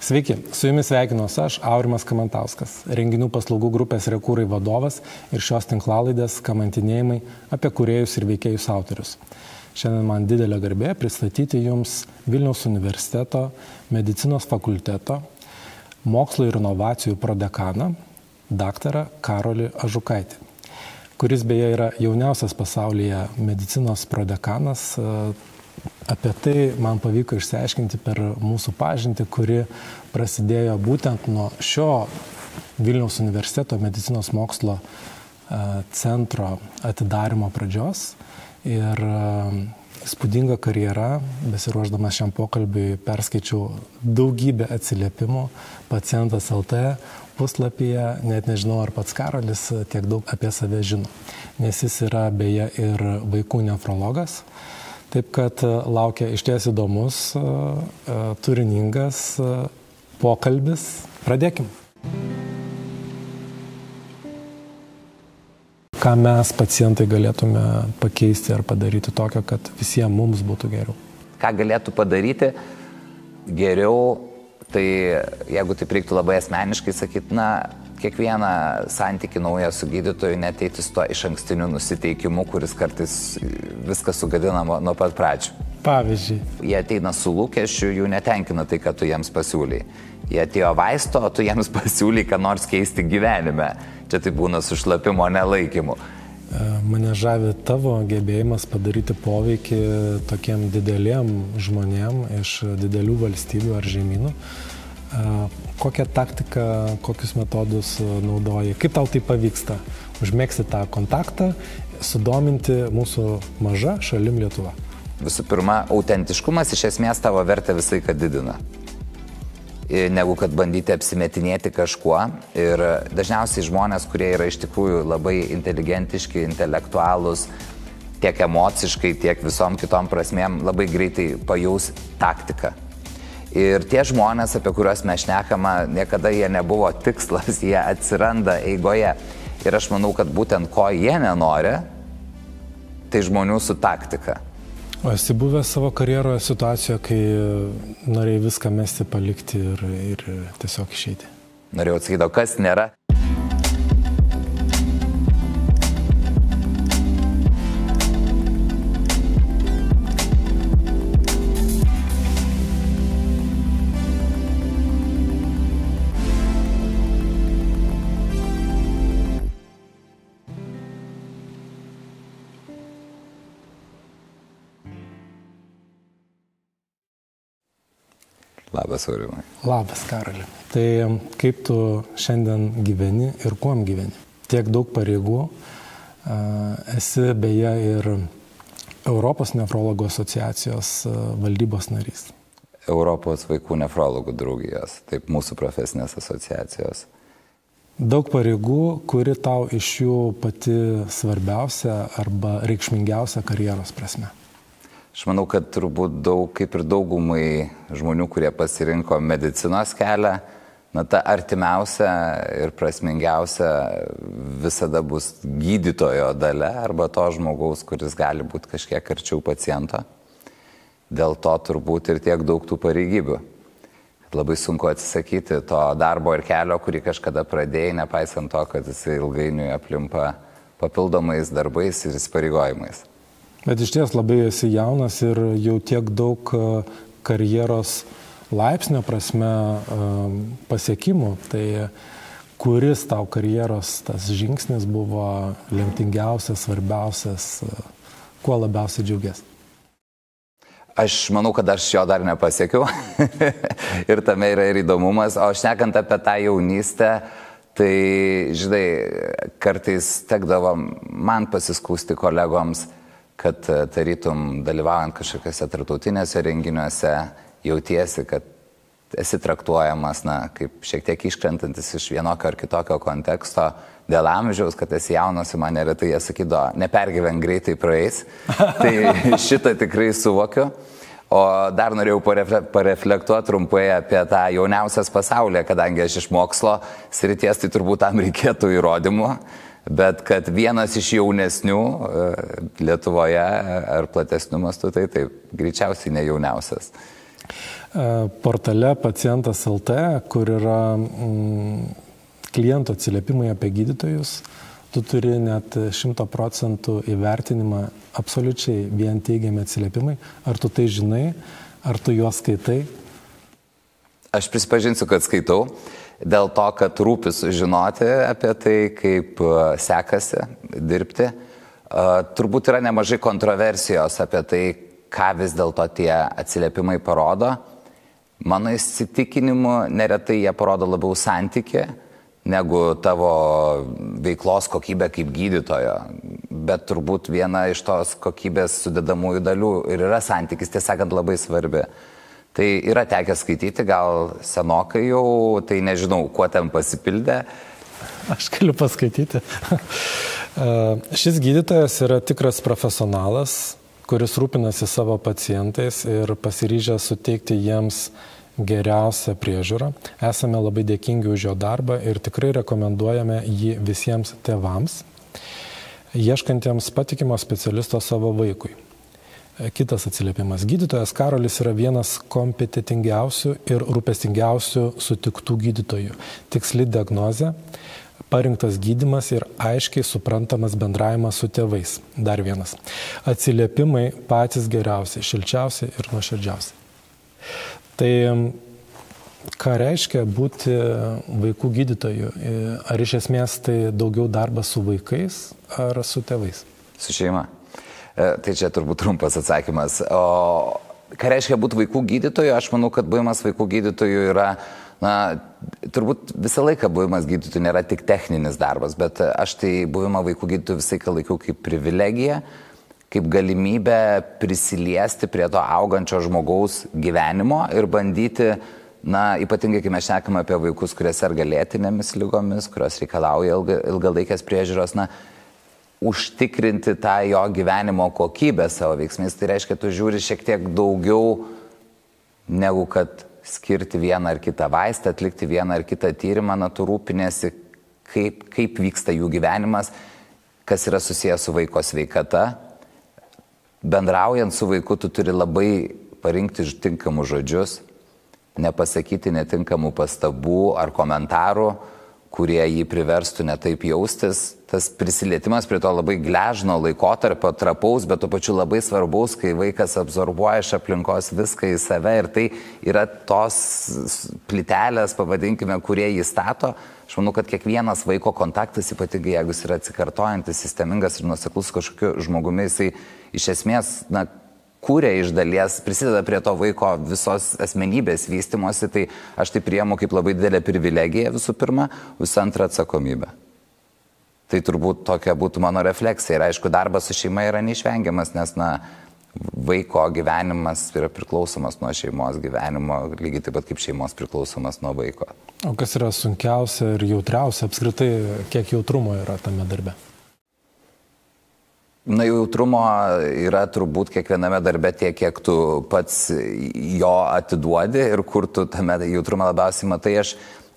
Sveiki, su jumis sveikinuosi aš, Aurimas Kamantauskas, renginių paslaugų grupės Rekūrai vadovas ir šios tinklalaidės kamantinėjimai apie kūrėjus ir veikėjus autorius. Šiandien man didelė garbė pristatyti jums Vilniaus universiteto medicinos fakulteto mokslo ir inovacijų prodekaną, daktarą Karolį Ažukaitį, kuris beje yra jauniausias pasaulyje medicinos prodekanas. Apie tai man pavyko išsiaiškinti per mūsų pažintį, kuri prasidėjo būtent nuo šio Vilniaus universiteto medicinos mokslo centro atidarymo pradžios. Ir įspūdinga karjera, besiruošdamas šiam pokalbiui, perskaičiau daugybę atsiliepimų Pacientas LT puslapyje, net nežinau, ar pats Karolis tiek daug apie save žino, nes jis yra beje ir vaikų nefrologas. Taip kad laukia išties įdomus, turiningas pokalbis. Pradėkim. Ką mes, pacientai, galėtume pakeisti ar padaryti tokio, kad visiems mums būtų geriau? Ką galėtų padaryti geriau, tai jeigu taip reiktų labai asmeniškai sakyti, kiekvieną santykį naują su gydytoju neteiti su tuo iš ankstiniu nusiteikimu, kuris kartais viską sugadina nuo pat pradžių. Pavyzdžiui. Jie ateina su lūkesčiu, jų netenkina tai, kad tu jiems pasiūlai. Jie atėjo vaisto, o tu jiems pasiūlai, ką nors keisti gyvenime. Čia tai būna su šlapimo nelaikymu. Mane žavi tavo gebėjimas padaryti poveikį tokiem dideliem žmonėm iš didelių valstybių ar žemynų. Kokią taktiką, kokius metodus naudoji? Kaip tau tai pavyksta? Užmegzti tą kontaktą, sudominti mūsų maža šalim Lietuva? Visų pirma, autentiškumas iš esmės tavo vertę visai kad didina. Negu kad bandyti apsimetinėti kažkuo. Ir dažniausiai žmonės, kurie yra iš tikrųjų labai inteligentiški, intelektualūs, tiek emociškai, tiek visom kitom prasmėm, labai greitai pajaus taktiką. Ir tie žmonės, apie kuriuos mes šnekama, niekada jie nebuvo tikslas, jie atsiranda eigoje. Ir aš manau, kad būtent ko jie nenori, tai žmonių su taktika. O esi buvęs savo karjeroje situacijoje, kai norėjai viską mesti, palikti ir tiesiog išeiti? Norėjau atsakyti, o kas nėra? Labas, Aurimai. Labas, Karoli. Tai kaip tu šiandien gyveni ir kuom gyveni? Tiek daug pareigų. Esi beje ir Europos nefrologų asociacijos valdybos narys. Europos vaikų nefrologų draugijos, taip mūsų profesinės asociacijos. Daug pareigų, kuri tau iš jų pati svarbiausia arba reikšmingiausia karjeros prasme? Aš manau, kad turbūt kaip ir daugumai žmonių, kurie pasirinko medicinos kelią, ta artimiausia ir prasmingiausia visada bus gydytojo dalia arba to žmogaus, kuris gali būti kažkiek arčiau paciento. Dėl to turbūt ir tiek daug tų pareigybių. Labai sunku atsisakyti to darbo ir kelio, kurį kažkada pradėjai, nepaisant to, kad jisai ilgainiui aplimpa papildomais darbais ir įsipareigojimais. Bet iš ties labai esi jaunas ir jau tiek daug karjeros laipsnio prasme pasiekimų. Tai kuris tau karjeros tas žingsnis buvo lemtingiausias, svarbiausias, kuo labiausiai džiaugies? Aš manau, kad aš jo dar nepasiekiau ir tame yra ir įdomumas. O šnekant apie tą jaunystę, tai, žinai, kartais tekdavo man pasiskųsti kolegoms, kad tarytum dalyvaujant kažkokiuose tarptautinėse renginiuose jautiesi, kad esi traktuojamas, kaip šiek tiek iškrentantis iš vienokio ar kitokio konteksto dėl amžiaus, kad esi jaunas, man neretai jie sakydavo, nepergyvenk, greitai praeis. Tai šitą tikrai suvokiu. O dar norėjau pareflektuoti trumpai apie tą jauniausias pasaulyje, kadangi aš iš mokslo srities, tai turbūt tam reikėtų įrodymų. Bet kad vienas iš jaunesnių Lietuvoje ar platesnių mastų, tai taip, greičiausiai ne jauniausias. Portale Pacientas LT, kur yra klientų atsiliepimai apie gydytojus, tu turi net 100% įvertinimą, absoliučiai vien teigiami atsiliepimai. Ar tu tai žinai, ar tu juos skaitai? Aš prisipažinsiu, kad skaitau, dėl to, kad rūpi sužinoti apie tai, kaip sekasi dirbti. Turbūt yra nemažai kontroversijos apie tai, ką vis dėlto tie atsiliepimai parodo. Mano įsitikinimu, neretai jie parodo labiau santykį negu tavo veiklos kokybę kaip gydytojo. Bet turbūt viena iš tos kokybės sudedamųjų dalių ir yra santykis, tiesą sakant, labai svarbi. Tai yra tekę skaityti, gal senokai jau, tai nežinau, kuo ten pasipildė. Aš galiu paskaityti. Šis gydytojas yra tikras profesionalas, kuris rūpinasi savo pacientais ir pasiryžęs suteikti jiems geriausią priežiūrą. Esame labai dėkingi už jo darbą ir tikrai rekomenduojame jį visiems tėvams, ieškantiems patikimo specialisto savo vaikui. Kitas atsiliepimas. Gydytojas Karolis yra vienas kompetitingiausių ir rūpestingiausių sutiktų gydytojų. Tiksli diagnozė, parinktas gydymas ir aiškiai suprantamas bendravimas su tėvais. Dar vienas. Atsiliepimai patys geriausi, šilčiausi ir nuoširdžiausi. Tai ką reiškia būti vaikų gydytoju? Ar iš esmės tai daugiau darbas su vaikais ar su tėvais? Su šeima. Tai čia turbūt trumpas atsakymas. O ką reiškia būti vaikų gydytoju? Aš manau, kad buvimas vaikų gydytoju yra, turbūt visą laiką buvimas gydytoju nėra tik techninis darbas, bet aš tai buvimą vaikų gydytoju visai laikiau kaip privilegiją, kaip galimybę prisiliesti prie to augančio žmogaus gyvenimo ir bandyti, ypatingai kai mes šnekame apie vaikus, kurie serga lėtinėmis ligomis, kurios reikalauja ilgalaikės priežiūros, užtikrinti tą jo gyvenimo kokybę savo veiksmais. Tai reiškia, tu žiūri šiek tiek daugiau negu kad skirti vieną ar kitą vaistą, atlikti vieną ar kitą tyrimą, tu rūpinėsi, kaip vyksta jų gyvenimas, kas yra susijęs su vaiko sveikata. Bendraujant su vaiku, tu turi labai parinkti tinkamus žodžius, nepasakyti netinkamų pastabų ar komentarų, kurie jį priverstų netaip jaustis. Tas prisilietimas prie to labai gležno laikotarpio, trapaus, bet tuo pačiu labai svarbaus, kai vaikas absorbuoja iš aplinkos viską į save ir tai yra tos plytelės, pavadinkime, kurie jį stato. Aš manau, kad kiekvienas vaiko kontaktas, ypatingai jeigu jis yra atsikartojantis, sistemingas ir nuoseklus kažkokiu žmogumi, jisai iš esmės, kūrė iš dalies, prisideda prie to vaiko visos asmenybės vystimosi, tai aš tai priimu kaip labai didelę privilegiją visų pirma, visų antrą atsakomybę. Tai turbūt tokia būtų mano refleksija ir aišku, darbas su šeima yra neišvengiamas, nes vaiko gyvenimas yra priklausomas nuo šeimos gyvenimo, lygiai taip pat kaip šeimos priklausomas nuo vaiko. O kas yra sunkiausia ir jautriausia, apskritai, kiek jautrumo yra tame darbe? Jautrumo yra turbūt kiekviename darbe tiek, kiek tu pats jo atiduodi ir kur tu tame jautrumą labiausiai matai.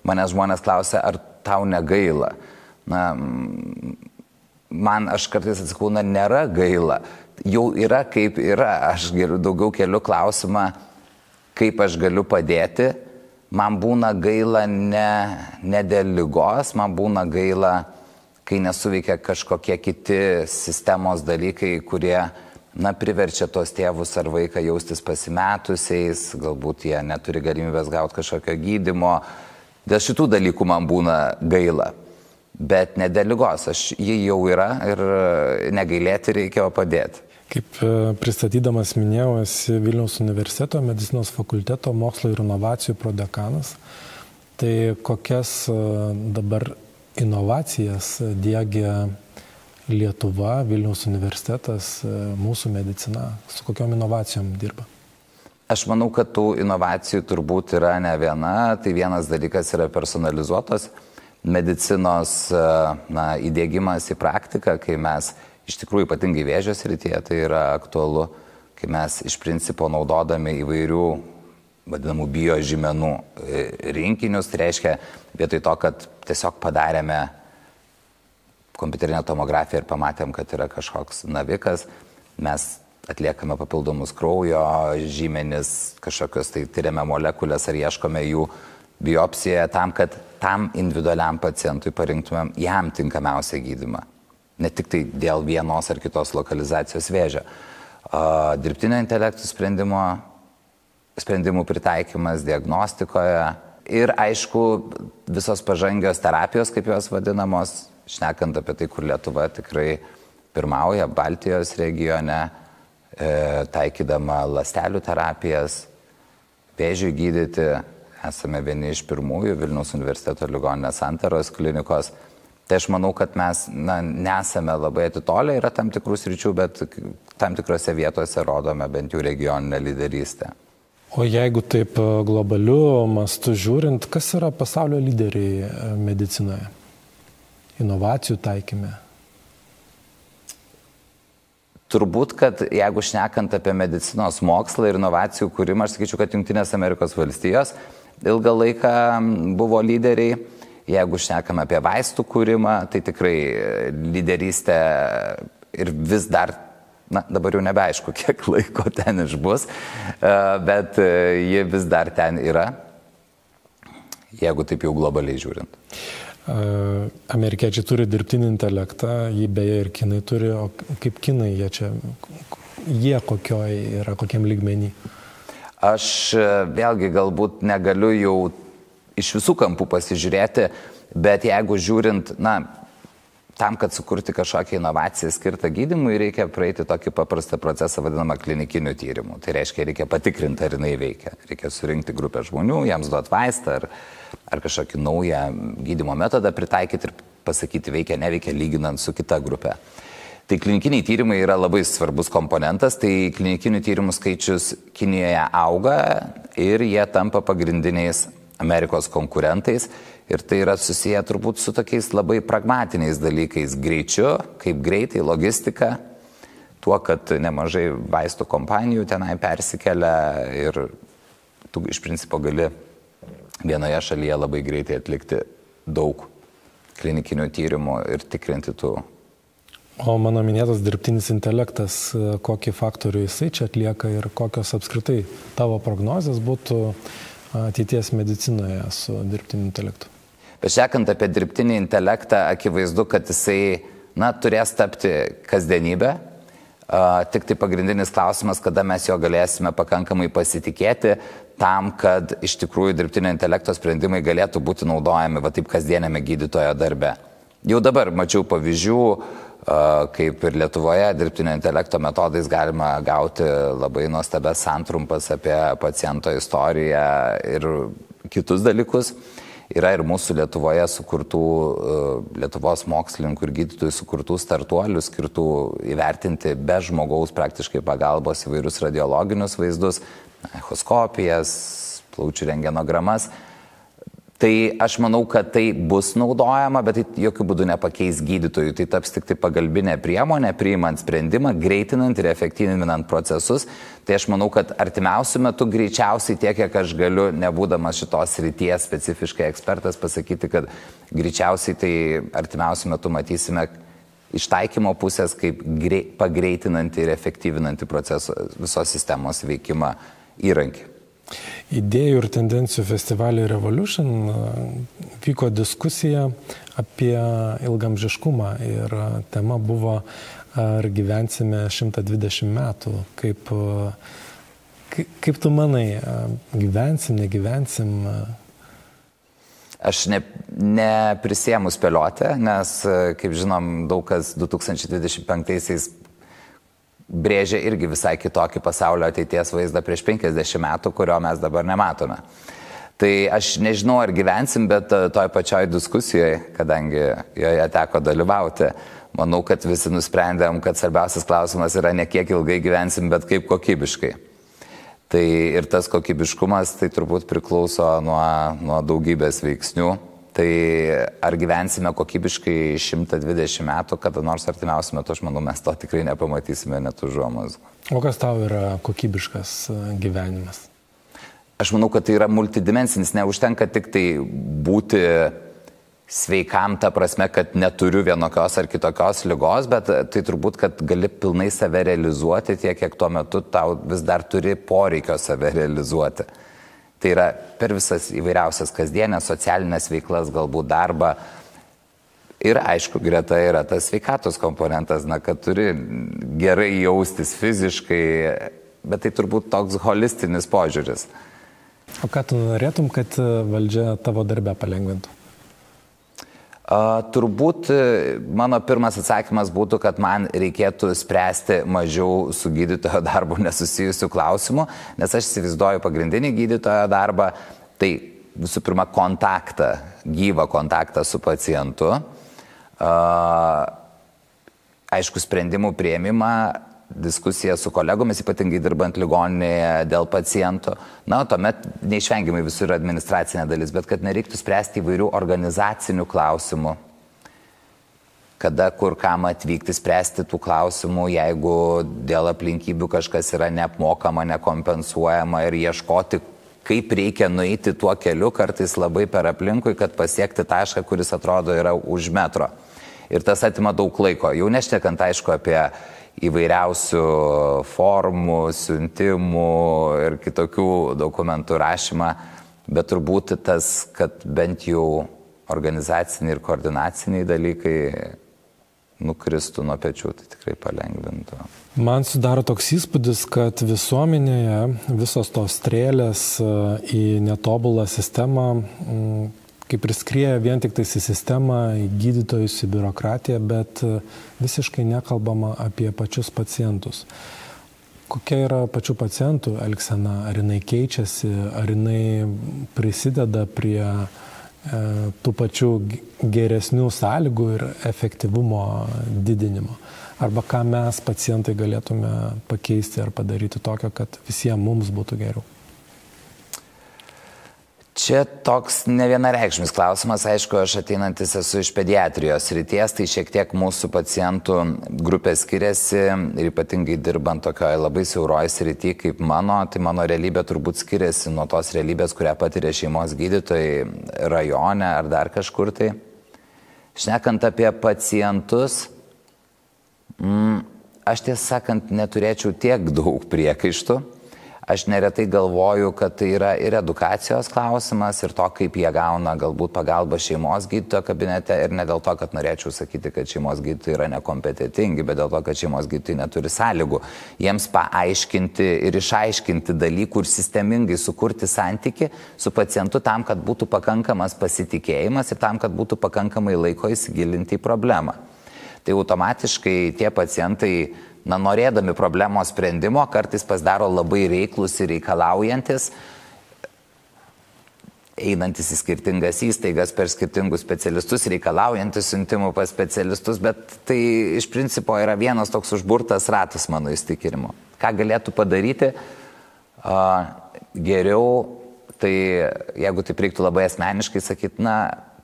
Manęs žmonės klausia, ar tau negaila. Aš kartais atsakau, nėra gaila. Jau yra kaip yra. Aš daugiau keliu klausimą, kaip aš galiu padėti. Man būna gaila ne dėl ligos, man būna gaila, kai nesuveikia kažkokie kiti sistemos dalykai, kurie, priverčia tos tėvus ar vaiką jaustis pasimetusiais, galbūt jie neturi galimybės gauti kažkokio gydymo. Dėl šitų dalykų man būna gaila, bet ne dėl ligos. Ji jau yra ir negailėti reikia, o padėti. Kaip pristatydamas minėjau, esi Vilniaus universiteto medicinos fakulteto mokslo ir inovacijų prodekanas. Tai kokias dabar inovacijas diegia Lietuva, Vilniaus universitetas, mūsų medicina? Su kokiom inovacijom dirba? Aš manau, kad tų inovacijų turbūt yra ne viena. Tai vienas dalykas yra personalizuotos medicinos įdiegimas į praktiką, kai mes iš tikrųjų ypatingai vėžio srityje tai yra aktualu, kai mes iš principo naudodami įvairių vadinamų biožymenų rinkinius, tai reiškia vietoj to, kad tiesiog padarėme kompiuterinę tomografiją ir pamatėm, kad yra kažkoks navikas, mes atliekame papildomus kraujo žymenis, kažkokios tai tyriame molekulės ar ieškome jų biopsijoje tam, kad tam individualiam pacientui parinktumėm jam tinkamiausią gydymą. Ne tik tai dėl vienos ar kitos lokalizacijos vėžio. Dirbtinio intelektų sprendimų pritaikymas diagnostikoje ir, aišku, visos pažangios terapijos, kaip jos vadinamos, šnekant apie tai, kur Lietuva tikrai pirmauja Baltijos regione, taikydama ląstelių terapijas, vėžiui gydyti. Esame vieni iš pirmųjų Vilniaus universiteto ligoninės Santaros klinikos. Tai aš manau, kad mes nesame labai atitolę, yra tam tikrų sričių, bet tam tikrose vietose rodome bent jau regioninę lyderystę. O jeigu taip globaliu mastu žiūrint, kas yra pasaulio lyderiai medicinoje? Inovacijų taikyme? Turbūt, kad jeigu šnekant apie medicinos mokslą ir inovacijų kūrimą, aš sakyčiau, kad Jungtinės Amerikos valstijos ilgą laiką buvo lyderiai. Jeigu šnekame apie vaistų kūrimą, tai tikrai lyderystė ir vis dar, dabar jau nebeaišku, kiek laiko ten išbus, bet ji vis dar ten yra, jeigu taip jau globaliai žiūrint. Amerikiečiai turi dirbtinį intelektą, jį beje ir kinai turi, o kaip kinai jie kokiam lygmenį? Aš vėlgi galbūt negaliu jau iš visų kampų pasižiūrėti, bet jeigu žiūrint, tam, kad sukurti kažkokią inovaciją skirtą gydymui, reikia praeiti tokį paprastą procesą vadinamą klinikiniu tyrimu. Tai reiškia, reikia patikrinti, ar jinai veikia. Reikia surinkti grupę žmonių, jiems duoti vaistą ar kažkokį naują gydymo metodą pritaikyti ir pasakyti, veikia, neveikia, lyginant su kita grupė. Tai klinikiniai tyrimai yra labai svarbus komponentas, tai klinikinių tyrimų skaičius Kinijoje auga ir jie tampa pagrindiniais Amerikos konkurentais ir tai yra susiję turbūt su tokiais labai pragmatiniais dalykais, greičiu, kaip greitai, logistika, tuo, kad nemažai vaistų kompanijų tenai persikelia ir tu iš principo gali vienoje šalyje labai greitai atlikti daug klinikinių tyrimų ir tikrinti tų. O mano minėtas dirbtinis intelektas, kokį faktorių jisai čia atlieka ir kokios apskritai tavo prognozės būtų ateities medicinoje su dirbtiniu intelektu? Bet šnekant apie dirbtinį intelektą, akivaizdu, kad jisai, turės tapti kasdienybę. Tik tai pagrindinis klausimas, kada mes jo galėsime pakankamai pasitikėti tam, kad iš tikrųjų dirbtinio intelekto sprendimai galėtų būti naudojami taip kasdienėme gydytojo darbe. Jau dabar mačiau pavyzdžių, kaip ir Lietuvoje dirbtinio intelekto metodais galima gauti labai nuostabias santrumpas apie paciento istoriją ir kitus dalykus. Yra ir mūsų Lietuvoje sukurtų, Lietuvos mokslininkų ir gydytojų sukurtų startuolių, skirtų įvertinti be žmogaus praktiškai pagalbos įvairius radiologinius vaizdus, echoskopijas, plaučių rentgenogramas. Tai aš manau, kad tai bus naudojama, bet tai jokių būdų nepakeis gydytojų. Tai taps tik tai pagalbinė priemonė, priimant sprendimą, greitinant ir efektyvinant procesus. Tai aš manau, kad artimiausiu metu greičiausiai tiek, kiek aš galiu, nebūdamas šitos srities specifiškai ekspertas, pasakyti, kad greičiausiai tai artimiausiu metu matysime iš taikymo pusės, kaip pagreitinantį ir efektyvinantį procesų visos sistemos veikimą įrankį. Idėjų ir tendencijų festivalio Revolution vyko diskusija apie ilgamžiškumą ir tema buvo, ar gyvensime 120 metų. Kaip tu manai, gyvensim, negyvensim? Aš neprisėmu spėlioti, nes, kaip žinom, daug kas 2025-aisiais brėžia irgi visai kitokį pasaulio ateities vaizdą prieš 50 metų, kurio mes dabar nematome. Tai aš nežinau, ar gyvensim, bet toj pačioj diskusijoje, kadangi joje teko dalyvauti, manau, kad visi nusprendėm, kad svarbiausias klausimas yra ne kiek ilgai gyvensim, bet kaip kokybiškai. Tai ir tas kokybiškumas tai turbūt priklauso nuo daugybės veiksnių. Tai ar gyvensime kokybiškai 120 metų, kada nors artimiausiu metu, aš manau, mes to tikrai nepamatysime net užuomazgų. O kas tau yra kokybiškas gyvenimas? Aš manau, kad tai yra multidimensinis, neužtenka tik tai būti sveikam ta prasme, kad neturiu vienokios ar kitokios ligos, bet tai turbūt, kad gali pilnai save realizuoti tiek, kiek tuo metu tau vis dar turi poreikio save realizuoti. Tai yra per visas įvairiausias kasdienės socialinės veiklas, galbūt darbą. Ir aišku, greta yra tas sveikatos komponentas, kad turi gerai jaustis fiziškai, bet tai turbūt toks holistinis požiūris. O ką tu norėtum, kad valdžia tavo darbę palengvintų? Turbūt mano pirmas atsakymas būtų, kad man reikėtų spręsti mažiau su gydytojo darbu nesusijusių klausimų, nes aš įsivaizduoju pagrindinį gydytojo darbą, tai visų pirma kontaktą, gyvą kontaktą su pacientu, aišku, sprendimų priėmimą, diskusiją su kolegomis, ypatingai dirbant ligoninėje dėl pacientų. Na, tuomet neišvengiamai visur yra administracinė dalis, bet kad nereiktų spręsti įvairių organizacinių klausimų. Kada, kur, kam atvykti, spręsti tų klausimų, jeigu dėl aplinkybių kažkas yra neapmokama, nekompensuojama ir ieškoti, kaip reikia nueiti tuo keliu, kartais labai per aplinkui, kad pasiekti tašką, kuris atrodo yra už metro. Ir tas atima daug laiko. Jau nešnekant, aišku, apie įvairiausių formų, siuntimų ir kitokių dokumentų rašymą, bet turbūt tas, kad bent jau organizaciniai ir koordinaciniai dalykai nukristų nuo pečių, tai tikrai palengvintų. Man sudaro toks įspūdis, kad visuomenėje visos tos strėlės į netobulą sistemą kaip ir skrieja vien tik tais į sistemą, į gydytojus, į biurokratiją, bet visiškai nekalbama apie pačius pacientus. Kokia yra pačių pacientų elgsena? Ar jinai keičiasi, ar jinai prisideda prie tų pačių geresnių sąlygų ir efektyvumo didinimo? Arba ką mes pacientai galėtume pakeisti ar padaryti tokio, kad visiems mums būtų geriau? Čia toks nevienareikšmis klausimas, aišku, aš ateinantis esu iš pediatrijos srities, tai šiek tiek mūsų pacientų grupė skiriasi ir ypatingai dirbant tokioje labai siauroje srityje kaip mano, tai mano realybė turbūt skiriasi nuo tos realybės, kurią patiria šeimos gydytojai rajone ar dar kažkur tai. Šnekant apie pacientus, aš tiesą sakant neturėčiau tiek daug priekaištų. Aš neretai galvoju, kad tai yra ir edukacijos klausimas, ir to, kaip jie gauna galbūt pagalbą šeimos gydytojo kabinete, ir ne dėl to, kad norėčiau sakyti, kad šeimos gydytojai yra nekompetentingi, bet dėl to, kad šeimos gydytojai neturi sąlygų jiems paaiškinti ir išaiškinti dalykų ir sistemingai sukurti santyki su pacientu tam, kad būtų pakankamas pasitikėjimas ir tam, kad būtų pakankamai laiko įsigilinti į problemą. Tai automatiškai tie pacientai, norėdami problemos sprendimo, kartais pasidaro labai reiklus ir reikalaujantis, einantis į skirtingas įstaigas per skirtingus specialistus, reikalaujantis siuntimų pas specialistus, bet tai iš principo yra vienas toks užburtas ratas mano įstikinimu. Ką galėtų padaryti? Geriau, tai jeigu taip reiktų labai asmeniškai sakyti,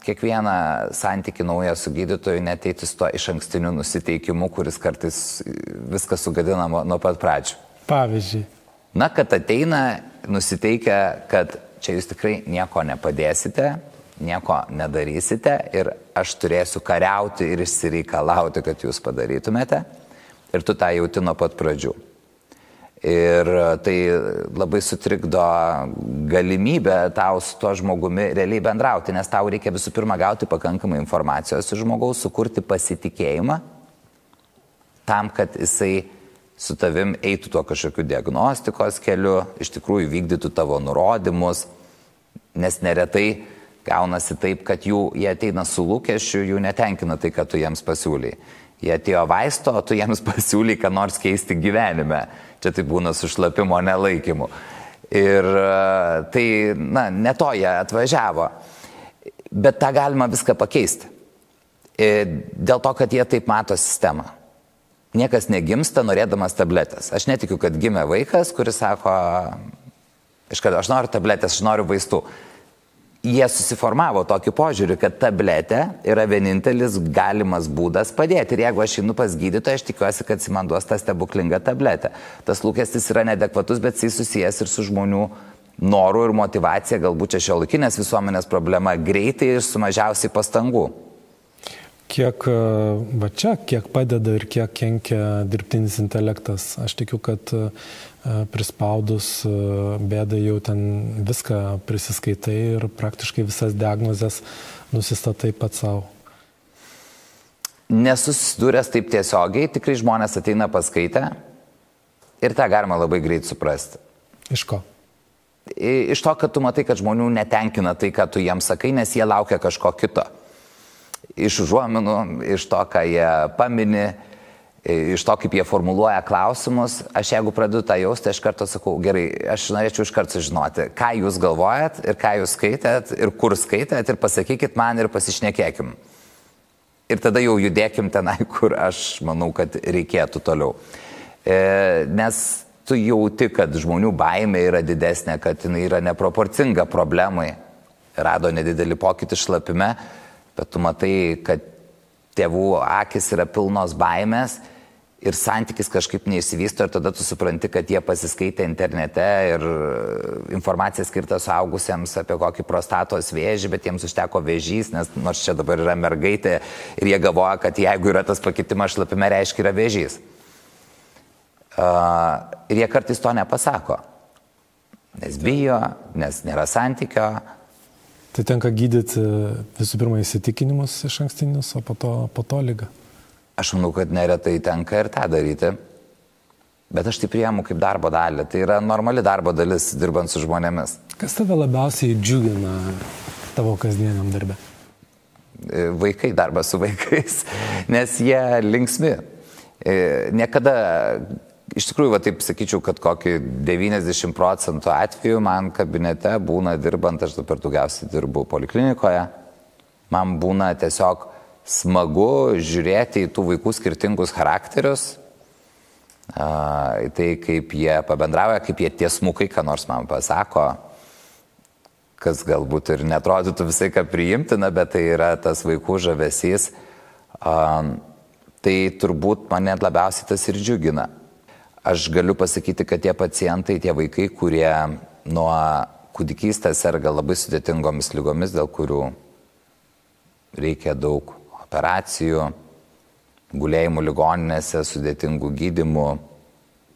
kiekvieną santykį naują su gydytoju neteiti su to iš ankstiniu nusiteikimu, kuris kartais viską sugadina nuo pat pradžių. Pavyzdžiui. Kad ateina nusiteikę, kad čia jūs tikrai nieko nepadėsite, nieko nedarysite ir aš turėsiu kariauti ir išsireikalauti, kad jūs padarytumėte. Ir tu tą jauti nuo pat pradžių. Ir tai labai sutrikdo galimybę tau su tuo žmogumi realiai bendrauti, nes tau reikia visų pirma gauti pakankamai informacijos iš žmogaus, sukurti pasitikėjimą tam, kad jisai su tavim eitų tuo kažkokiu diagnostikos keliu, iš tikrųjų vykdytų tavo nurodymus, nes neretai gaunasi taip, kad jie ateina su lūkesčiu, jų netenkina tai, kad tu jiems pasiūlai. Jie atėjo vaisto, o tu jiems pasiūlai, ką nors keisti gyvenime. Čia tai būna su šlapimo nelaikymu. Ir tai, ne to jie atvažiavo. Bet tą galima viską pakeisti. Dėl to, kad jie taip mato sistemą. Niekas negimsta norėdamas tabletės. Aš netikiu, kad gimė vaikas, kuris sako, aš noriu tabletės, aš noriu vaistų. Jie susiformavo tokį požiūrį, kad tabletė yra vienintelis galimas būdas padėti. Ir jeigu aš einu pas gydytoją, aš tikiuosi, kad jis man duos tą stebuklingą tabletę. Tas lūkestis yra neadekvatus, bet jis susijęs ir su žmonių norų ir motivacija, galbūt čia šiuolaikinės visuomenės problema, greitai ir su mažiausiai pastangų. Kiek padeda ir kiek kenkia dirbtinis intelektas? Aš tikiu, kad prispaudus bėdą jau ten viską prisiskaitai ir praktiškai visas diagnozes nusistatai pats savo. Nesusidūręs taip tiesiogiai, tikrai žmonės ateina paskaitę ir tą galima labai greit suprasti. Iš ko? Iš to, kad tu matai, kad žmonių netenkina tai, ką tu jiems sakai, nes jie laukia kažko kito. Iš užuominų, iš to, ką jie pamini, iš to, kaip jie formuluoja klausimus. Aš jeigu pradedu tą jausti, aš kartu sakau, gerai, aš norėčiau iš karto sužinoti, ką jūs galvojat ir ką jūs skaitėt ir kur skaitėt ir pasakykit man ir pasišnekėkim. Ir tada jau judėkim tenai, kur aš manau, kad reikėtų toliau. Nes tu jauti, kad žmonių baimė yra didesnė, kad jinai yra neproporcinga problemai. Rado nedidelį pokytį šlapime, bet tu matai, kad tėvų akis yra pilnos baimės ir santykis kažkaip neišsivysto ir tada tu supranti, kad jie pasiskaitė internete ir informacija skirta suaugusiems apie kokį prostatos vėžį, bet jiems užteko vėžys, nes nors čia dabar yra mergaitė ir jie galvoja, kad jeigu yra tas pakitimas šlapime, reiškia yra vėžys. Ir jie kartais to nepasako, nes bijo, nes nėra santykio. Tai tenka gydyti visų pirma įsitikinimus iš ankstinius, o po to ligą. Aš manau, kad neretai tenka ir tą daryti, bet aš tai priimu kaip darbo dalį. Tai yra normali darbo dalis dirbant su žmonėmis. Kas tave labiausiai džiugina tavo kasdieniam darbe? Vaikai, darbas su vaikais, nes jie linksmi. Niekada... Iš tikrųjų, taip sakyčiau, kad kokį 90% atveju man kabinete būna dirbant, aš dabar daugiausiai dirbu poliklinikoje, man būna tiesiog smagu žiūrėti į tų vaikų skirtingus charakterius, į tai, kaip jie pabendrauja, kaip jie tiesmukai, ką nors man pasako, kas galbūt ir netrodytų visai ką priimtina, bet tai yra tas vaikų žavesys. Tai turbūt mane labiausiai tas ir džiugina. Aš galiu pasakyti, kad tie pacientai, tie vaikai, kurie nuo kūdikystės serga labai sudėtingomis ligomis, dėl kurių reikia daug operacijų, gulėjimų ligoninėse, sudėtingų gydymų,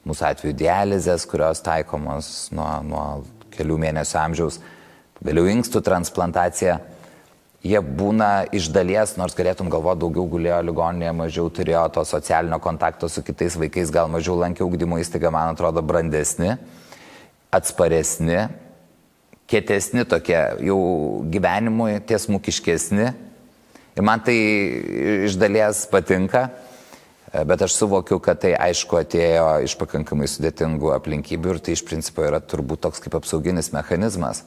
mūsų atveju dializės, kurios taikomos nuo kelių mėnesių amžiaus, vėliau inkstų transplantacija. Jie būna iš dalies, nors galėtum galvoti, daugiau gulėjo ligoninėje, mažiau turėjo to socialinio kontakto su kitais vaikais, gal mažiau lankė ugdymo įstaigą, man atrodo, brandesni, atsparesni, kietesni tokie, jau gyvenimui tiesmukiškesni. Ir man tai iš dalies patinka, bet aš suvokiu, kad tai aišku atėjo iš pakankamai sudėtingų aplinkybių ir tai iš principo yra turbūt toks kaip apsauginis mechanizmas,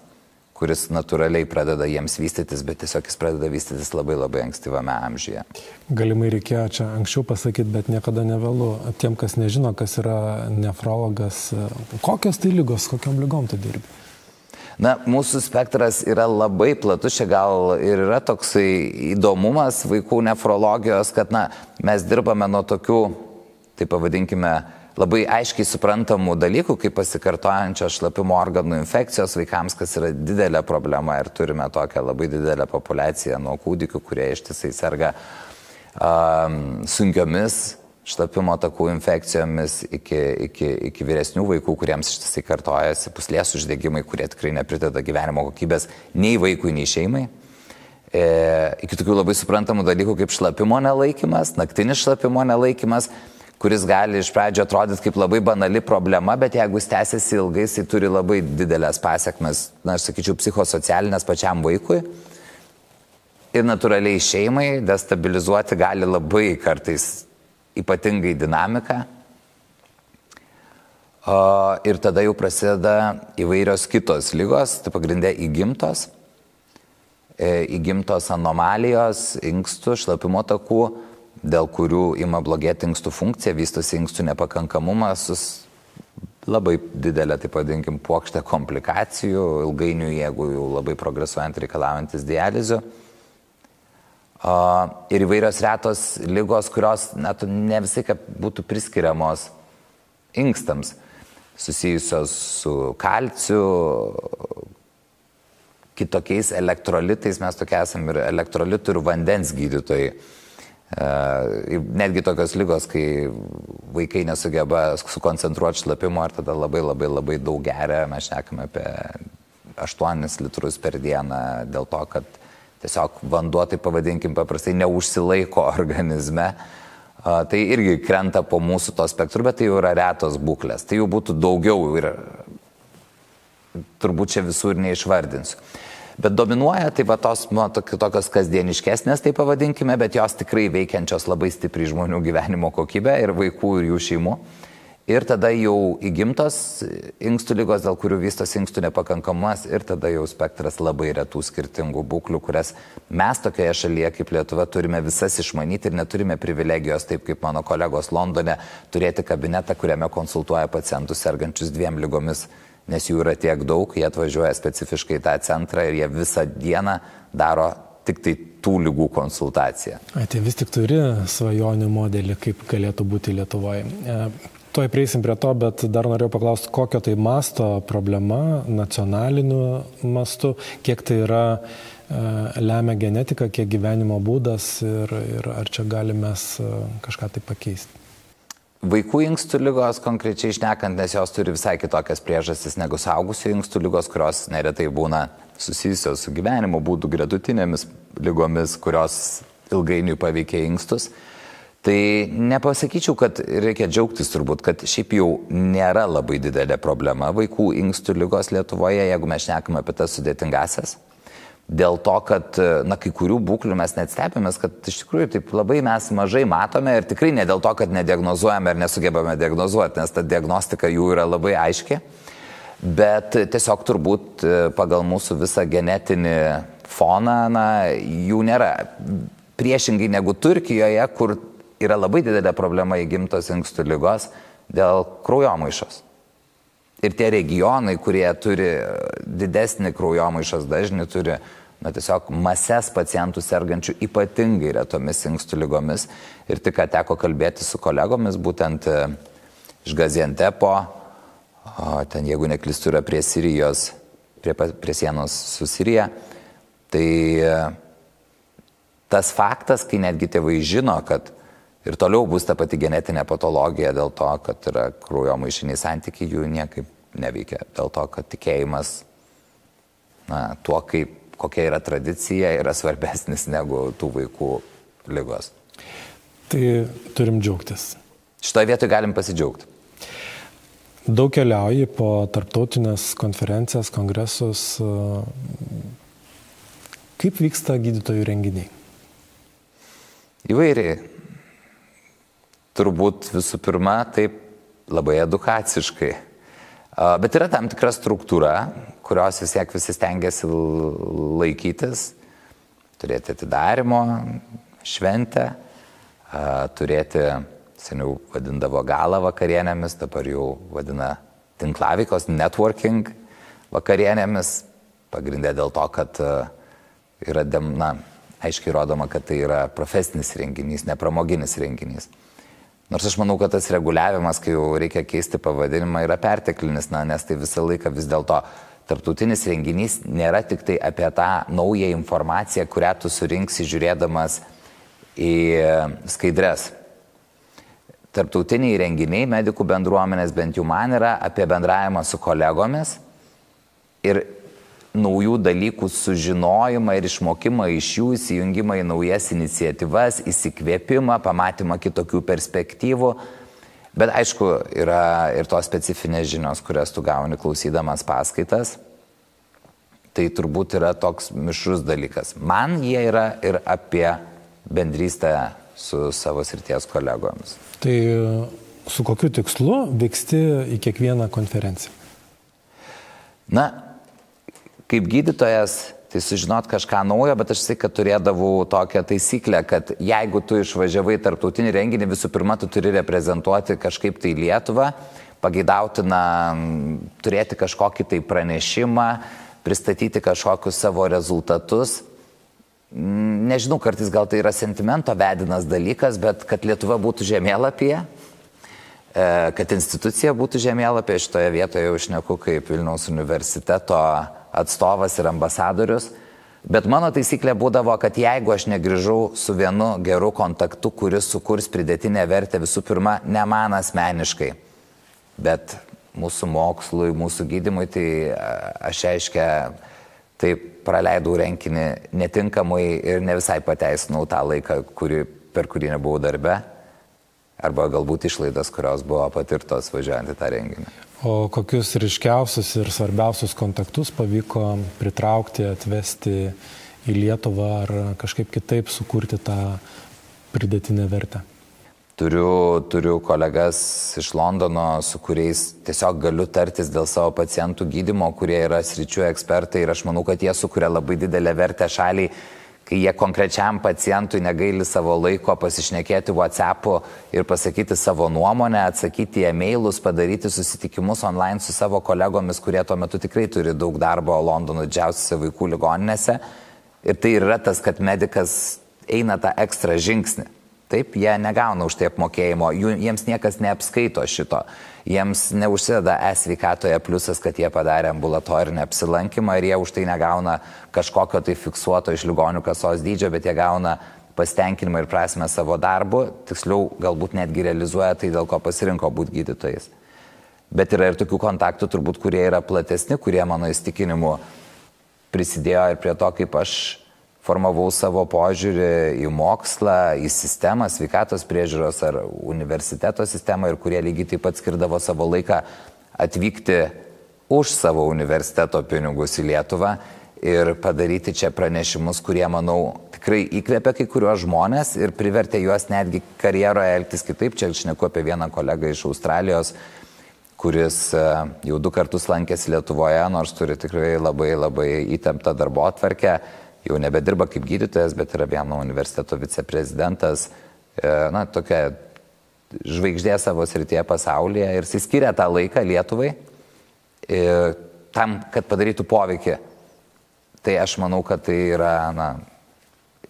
kuris natūraliai pradeda jiems vystytis, bet tiesiog jis pradeda vystytis labai labai ankstyvame amžiuje. Galimai reikėjo čia anksčiau pasakyti, bet niekada nevėlu. Tiem, kas nežino, kas yra nefrologas, kokios tai lygos, kokiom lygom tu dirbi? Na, mūsų spektras yra labai platus, čia gal ir yra toksai įdomumas vaikų nefrologijos, kad mes dirbame nuo tokių, tai pavadinkime, labai aiškiai suprantamų dalykų, kaip pasikartojančios šlapimo organų infekcijos vaikams, kas yra didelė problema ir turime tokią labai didelę populiaciją nuo kūdikių, kurie ištisai serga sunkiomis šlapimo takų infekcijomis iki vyresnių vaikų, kuriems ištisai kartojasi pūslės uždegimai, kurie tikrai neprideda gyvenimo kokybės nei vaikui, nei šeimai. Iki tokių labai suprantamų dalykų kaip šlapimo nelaikymas, naktinis šlapimo nelaikymas, kuris gali iš pradžio atrodyti kaip labai banali problema, bet jeigu jis tęsiasi ilgai, jis turi labai didelės pasiekmes, aš sakyčiau, psichosocialinės pačiam vaikui ir natūraliai šeimai, destabilizuoti gali labai kartais ypatingai dinamiką. Ir tada jau prasideda įvairios kitos ligos, tai pagrindė įgimtos anomalijos, inkstų, šlapimo takų, dėl kurių ima blogėti inkstų funkcija, vystosi inkstų nepakankamumas, labai didelė, taip vadinkim, puokštė komplikacijų, ilgainiui, jeigu jau labai progresuojant reikalaujantis dializių. Ir įvairios retos ligos, kurios ne visai kaip būtų priskiriamos inkstams. susijusios su kalciu, kitokiais elektrolitais, mes tokie esame ir elektrolitų ir vandens gydytojai. Netgi tokios ligos, kai vaikai nesugeba sukoncentruoti šlapimo ir tada labai daug geria, mes šnekame apie 8 litrus per dieną dėl to, kad tiesiog vanduo, tai pavadinkim paprastai, neužsilaiko organizme. Tai irgi krenta po mūsų to spektru, bet tai jau yra retos būklės. Tai jau būtų daugiau ir turbūt čia visur neišvardinsiu. Bet dominuoja tai va tos tokios kasdieniškesnės, tai pavadinkime, bet jos tikrai veikiančios labai stipriai žmonių gyvenimo kokybę ir vaikų ir jų šeimų. Ir tada jau įgimtos inkstų lygos, dėl kurių vystosi inkstų nepakankamumas ir tada jau spektras labai retų skirtingų būklių, kurias mes tokioje šalyje kaip Lietuva turime visas išmanyti ir neturime privilegijos, taip kaip mano kolegos Londone, turėti kabinetą, kuriame konsultuoja pacientus sergančius 2 ligomis, nes jų yra tiek daug, jie atvažiuoja specifiškai į tą centrą ir jie visą dieną daro tik tai tų lygų konsultaciją. Tai vis tik turi svajonių modelį, kaip galėtų būti Lietuvoje. Tuoj prieisim prie to, bet dar norėjau paklausti, kokio tai masto problema nacionaliniu mastu, kiek tai yra lemia genetika, kiek gyvenimo būdas ir ar čia galime kažką tai pakeisti. Vaikų inkstų lygos konkrečiai šnekant, nes jos turi visai kitokias priežastis negu suaugusių inkstų lygos, kurios neretai būna susijusios su gyvenimo būdu, gretutinėmis lygomis, kurios ilgainiui paveikia inkstus. Tai nepasakyčiau, kad reikia džiaugtis turbūt, kad šiaip jau nėra labai didelė problema vaikų inkstų lygos Lietuvoje, jeigu mes šnekame apie tas sudėtingasias. Dėl to, kad kai kurių būklių mes net stebėmės, kad iš tikrųjų taip labai mes mažai matome ir tikrai ne dėl to, kad nediagnozuojame ir nesugebame diagnozuoti, nes ta diagnostika jų yra labai aiški, bet tiesiog turbūt pagal mūsų visą genetinį foną, jų nėra. Priešingai negu Turkijoje, kur yra labai didelė problema įgimtos inkstų lygos dėl kraujomaišos. Ir tie regionai, kurie turi didesnį kraujomaišos dažnį, turi tiesiog mases pacientų sergančių ypatingai retomis inkstų lygomis. Ir tik ką teko kalbėti su kolegomis, būtent iš Gaziantepo, ten jeigu neklystu yra prie Sirijos, prie sienos su Sirija, tai tas faktas, kai netgi tėvai žino, kad ir toliau bus ta pati genetinė patologija dėl to, kad yra kraujomaišiniai santykiai, jų niekaip neveikia. Dėl to, kad tikėjimas tuo, kokia yra tradicija, yra svarbesnis negu tų vaikų lygos. Tai turim džiaugtis. Šitoje vietoje galim pasidžiaugti. Daug keliauji po tarptautinės konferencijas, kongresus. Kaip vyksta gydytojų renginiai? Įvairiai. Turbūt visų pirma, taip labai edukaciškai. Bet yra tam tikra struktūra, kurios vis tiek visi stengiasi laikytis, turėti atidarimo šventę, turėti, seniau vadindavo galą vakarienėmis, dabar jau vadina tinklaveikos, networking vakarienėmis, pagrindė dėl to, kad yra, aiškiai rodoma, kad tai yra profesinis renginys, ne pramoginis renginys. Nors aš manau, kad tas reguliavimas, kai jau reikia keisti pavadinimą, yra perteklinis, nes tai visą laiką vis dėlto tarptautinis renginys nėra tik tai apie tą naują informaciją, kurią tu surinksi žiūrėdamas į skaidres. Tarptautiniai renginiai, medikų bendruomenės, bent jau man, yra apie bendravimą su kolegomis ir naujų dalykų sužinojimą ir išmokimą iš jų, įsijungimą į naujas iniciatyvas, įsikvėpimą, pamatymą kitokių perspektyvų. Bet aišku, yra ir tos specifinės žinios, kurias tu gauni klausydamas paskaitas. Tai turbūt yra toks mišrus dalykas. Man jie yra ir apie bendrystę su savo srities kolegomis. Tai su kokiu tikslu vyksti į kiekvieną konferenciją? Kaip gydytojas, tai sužinot kažką naujo, bet aš kad turėdavau tokią taisyklę, kad jeigu tu išvažiavai tarptautinį renginį, visų pirma, tu turi reprezentuoti kažkaip tai Lietuvą, pageidautina turėti kažkokį tai pranešimą, pristatyti kažkokius savo rezultatus. Nežinau, kartais gal tai yra sentimento vedinas dalykas, bet kad Lietuva būtų žemėlapyje. kad institucija būtų žemėlapė, šitoje vietoje jau šneku kaip Vilniaus universiteto atstovas ir ambasadorius. Bet mano taisyklė būdavo, kad jeigu aš negrįžau su vienu geru kontaktu, kuris sukurs pridėtinę vertę visų pirma, ne man asmeniškai, bet mūsų mokslui, mūsų gydymui, tai aš aiškia taip praleidau renginį netinkamai ir ne visai pateisinau tą laiką, per kurį nebuvau darbe, arba galbūt išlaidas, kurios buvo patirtos važiuojant į tą renginį. O kokius ryškiausius ir svarbiausius kontaktus pavyko pritraukti, atvesti į Lietuvą ar kažkaip kitaip sukurti tą pridėtinę vertę? Turiu kolegas iš Londono, su kuriais tiesiog galiu tartis dėl savo pacientų gydymo, kurie yra sričių ekspertai ir aš manau, kad jie sukuria labai didelę vertę šaliai, kai jie konkrečiam pacientui negaili savo laiko pasišnekėti WhatsApp'u ir pasakyti savo nuomonę, atsakyti e-mailus, padaryti susitikimus online su savo kolegomis, kurie tuo metu tikrai turi daug darbo Londono didžiausiose vaikų ligoninėse. Ir tai yra tas, kad medikas eina tą ekstra žingsnį. Taip, jie negauna už tai apmokėjimo, jiems niekas neapskaito šito. Jiems neužsideda e-sveikatoje pliusas, kad jie padarė ambulatorinį apsilankymą ir jie už tai negauna kažkokio tai fiksuoto iš ligonių kasos dydžio, bet jie gauna pasitenkinimą ir prasmę savo darbu, tiksliau galbūt netgi realizuoja tai, dėl ko pasirinko būti gydytojais. Bet yra ir tokių kontaktų turbūt, kurie yra platesni, kurie mano įsitikinimu prisidėjo ir prie to, kaip aš formavau savo požiūrį į mokslą, į sistemą, sveikatos priežiūros ar universiteto sistemą ir kurie lygiai taip pat skirdavo savo laiką atvykti už savo universiteto pinigus į Lietuvą ir padaryti čia pranešimus, kurie, manau, tikrai įkvėpė kai kuriuos žmonės ir privertė juos netgi karjeroje elgtis kitaip. Čia šneku apie vieną kolegą iš Australijos, kuris jau 2 kartus lankėsi Lietuvoje, nors turi tikrai labai įtemptą darbotvarkę. Jau nebedirba kaip gydytojas, bet yra vieno universiteto viceprezidentas, tokia žvaigždė savo srityje pasaulyje ir jis skiria tą laiką Lietuvai tam, kad padarytų poveikį. Tai aš manau, kad tai yra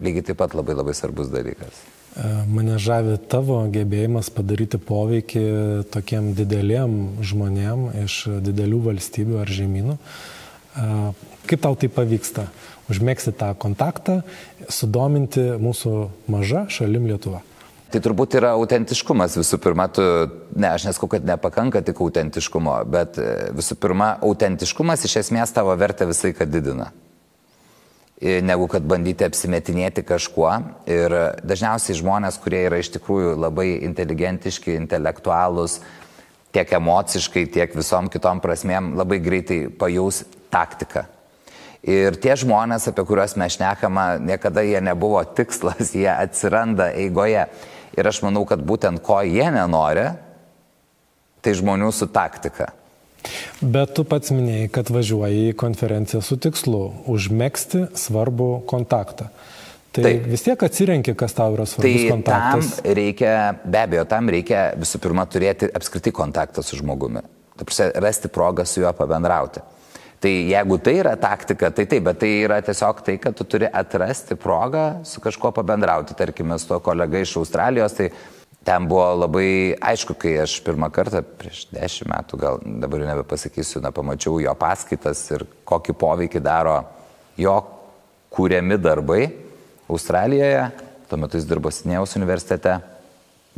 lygiai taip pat labai svarbus dalykas. Mane žavi tavo gebėjimas padaryti poveikį tokiem dideliem žmonėm iš didelių valstybių ar žemynų. Kaip tau tai pavyksta? Užmėgsti tą kontaktą, sudominti mūsų maža šalim Lietuva? Tai turbūt yra autentiškumas visų pirma. Aš nesakau, kad nepakanka tik autentiškumo, bet visų pirma, autentiškumas iš esmės tavo vertę visai kad didina. Negu kad bandyti apsimetinėti kažkuo. Ir dažniausiai žmonės, kurie yra iš tikrųjų labai inteligentiški, intelektualūs, tiek emociškai, tiek visom kitom prasmėm, labai greitai pajaus taktiką. Ir tie žmonės, apie kuriuos mes šnekama, niekada jie nebuvo tikslas, jie atsiranda eigoje. Ir aš manau, kad būtent ko jie nenori, tai žmonių su taktika. Bet tu pats minėjai, kad važiuoji į konferenciją su tikslu užmegzti svarbų kontaktą. Tai vis tiek atsirenki, kas tau yra svarbus kontaktas. Tam reikia, be abejo, visų pirma turėti apskritai kontaktą su žmogumi. Rasti progą su juo pabendrauti. Tai jeigu tai yra taktika, tai taip, bet tai yra tiesiog tai, kad tu turi atrasti progą su kažkuo pabendrauti. Tarkime, su to kolega iš Australijos, tai ten buvo labai aišku, kai aš pirmą kartą prieš 10 metų, gal dabar jau nebepasakysiu, pamačiau jo paskaitas ir kokį poveikį daro jo kūriami darbai Australijoje. Tuo metu jis dirbo Sidnėjaus universitete,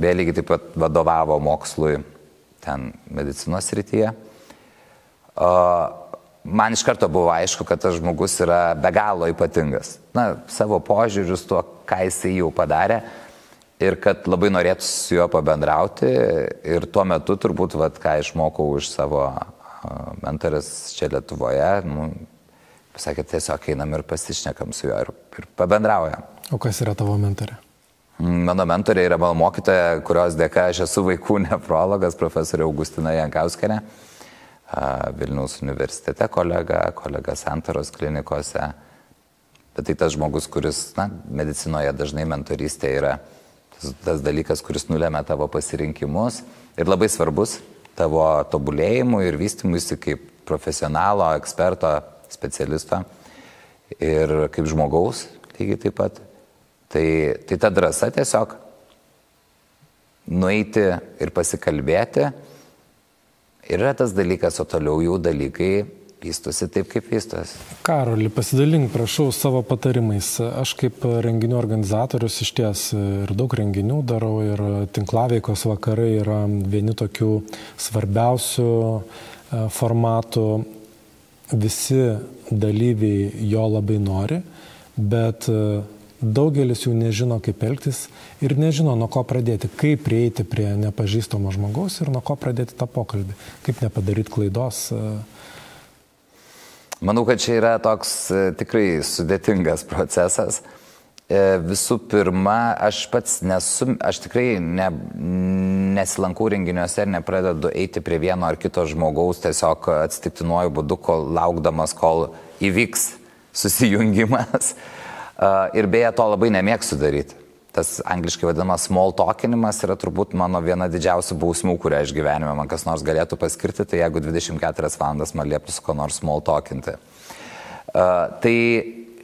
beje, lygiai taip pat vadovavo mokslui ten medicinos srityje. Man iš karto buvo aišku, kad tas žmogus yra be galo ypatingas. Savo požiūrius tuo, ką jisai jau padarė ir kad labai norėtų su juo pabendrauti. Ir tuo metu turbūt, ką išmokau iš savo mentorės čia Lietuvoje, pasakė, tiesiog einam ir pasišnekam su juo ir pabendraujam. O kas yra tavo mentorė? Mano mentorė yra mano mokytoja, kurios dėka aš esu vaikų nefrologas, profesorė Augustina Jankauskienė. Vilniaus universitete kolega Santaros klinikose. Bet tai tas žmogus, kuris, medicinoje dažnai mentorystė yra tas dalykas, kuris nulemia tavo pasirinkimus ir labai svarbus tavo tobulėjimui ir vystymuisi kaip profesionalo, eksperto, specialisto ir kaip žmogaus lygiai taip pat. Tai ta drąsa tiesiog nueiti ir pasikalbėti. Ir yra tas dalykas, o toliau jau dalykai vystosi taip, kaip vystosi. Karoli, pasidalink, prašau, savo patarimais. Aš kaip renginių organizatorius iš ties ir daug renginių darau ir tinklaveikos vakarai yra vieni tokių svarbiausių formatų. Visi dalyviai jo labai nori, bet daugelis jų nežino, kaip elgtis ir nežino, nuo ko pradėti, kaip prieiti prie nepažįstamo žmogaus ir nuo ko pradėti tą pokalbį, kaip nepadaryti klaidos. Manau, kad čia yra toks tikrai sudėtingas procesas. Visų pirma, aš tikrai nesilankau renginiuose ir nepradedu eiti prie vieno ar kito žmogaus tiesiog atsitiktinuoju būdu, laukdamas, kol įvyks susijungimas. Ir beje, to labai nemėgstu daryti. Tas angliškai vadinamas small talkinimas yra turbūt mano viena didžiausių bausmių, kurią aš gyvenime man kas nors galėtų paskirti, tai jeigu 24 valandas man lieptų su ko nors small talkinti. Tai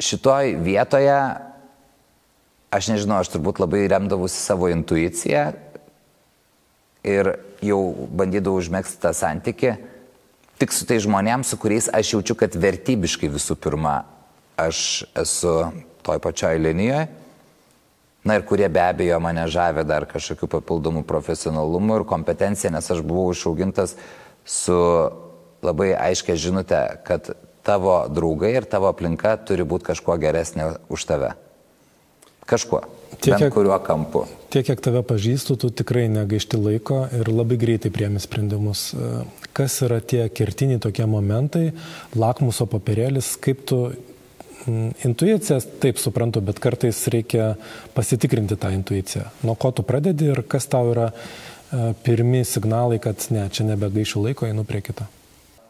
šitoj vietoje, aš nežinau, aš turbūt labai remdavusi savo intuiciją ir jau bandydavau užmegzti tą santykį tik su tai žmonėms, su kuriais aš jaučiu, kad vertybiškai visų pirma aš esu toj pačioj linijoje. Na ir kurie be abejo mane žavė dar kažkokių papildomų profesionalumų ir kompetencija, nes aš buvau išaugintas su labai aiškia žinutė, kad tavo draugai ir tavo aplinka turi būti kažkuo geresnė už tave. Kažkuo. Bent kuriuo kampu. Tiek, kiek tave pažįstu, tu tikrai negaišti laiko ir labai greitai priemi sprendimus. Kas yra tie kertiniai tokie momentai, lakmuso popierėlis, kaip tu... Intuicijas taip suprantu, bet kartais reikia pasitikrinti tą intuiciją. Nuo ko tu pradedi ir kas tau yra pirmi signalai, kad ne, čia nebegaišiu laiko, einu prie kito.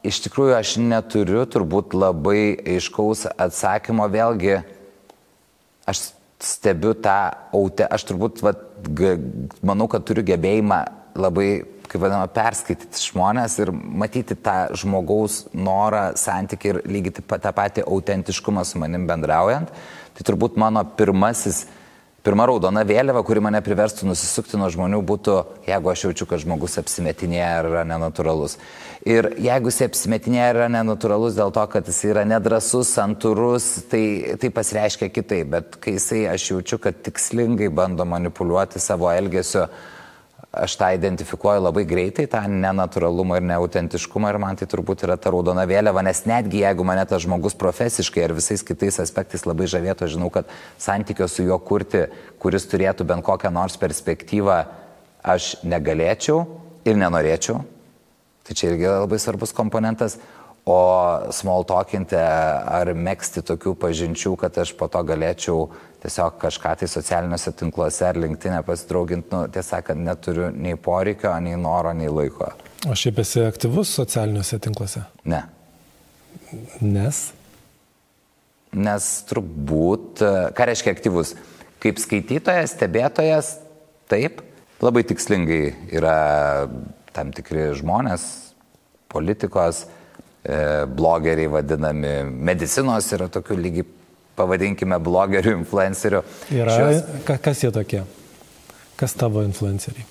Iš tikrųjų, aš neturiu turbūt labai aiškaus atsakymo. Vėlgi, aš stebiu tą aš turbūt manau, kad turiu gebėjimą labai, kaip vadinama, perskaityti žmonės ir matyti tą žmogaus norą, santykį ir lygiai tą patį autentiškumą su manim bendraujant. Tai turbūt mano pirma raudona vėliava, kuri mane priverstų nusisukti nuo žmonių, būtų, jeigu aš jaučiu, kad žmogus apsimetinėja ir yra nenatūralus. Ir jeigu jis apsimetinėja ir yra nenatūralus dėl to, kad jis yra nedrąsus, santūrus, tai pasireiškia kitaip. Bet kai aš jaučiu, kad tikslingai bando manipuliuoti savo elgesiu, aš tą identifikuoju labai greitai, tą nenatūralumą ir neautentiškumą ir man tai turbūt yra ta raudona vėliava, nes netgi jeigu mane tas žmogus profesiškai ar visais kitais aspektais labai žavėtų, žinau, kad santykio su juo kurti, kuris turėtų bent kokią nors perspektyvą, aš negalėčiau ir nenorėčiau. Tai čia irgi labai svarbus komponentas. O small talkinti ar megzti tokių pažinčių, kad aš po to galėčiau tiesiog kažką tai socialiniuose tinkluose ar LinkedIn pasidrauginti, tiesą sakant, neturiu nei poreikio, nei noro, nei laiko. O šiaip esi aktyvus socialiniuose tinkluose? Ne. Nes? Nes turbūt, ką reiškia aktyvus? Kaip skaitytojas, stebėtojas, taip, labai tikslingai yra tam tikri žmonės, politikos, blogeriai vadinami, medicinos yra tokių lygiai, pavadinkime, blogerių, influencerių. Kas jie tokie? Kas tavo influenceriai?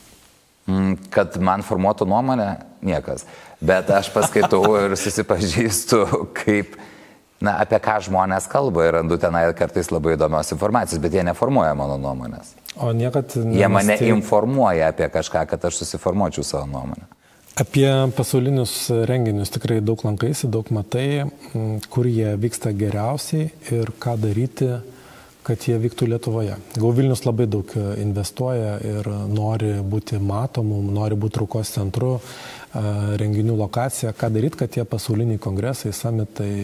Kad man formuotų nuomonę, niekas. Bet aš paskaitau ir susipažįstu, kaip, apie ką žmonės kalba ir randu tenai kartais labai įdomios informacijos, bet jie neformuoja mano nuomonės. O niekad... Jie mane informuoja apie kažką, kad aš susiformuočiau savo nuomonę. Apie pasaulinius renginius tikrai daug lankaisi, daug matai, kur jie vyksta geriausiai ir ką daryti, kad jie vyktų Lietuvoje. GoVilnius labai daug investuoja ir nori būti matomų, nori būti traukos centru, renginių lokacija. Ką daryti, kad tie pasauliniai kongresai, summitai...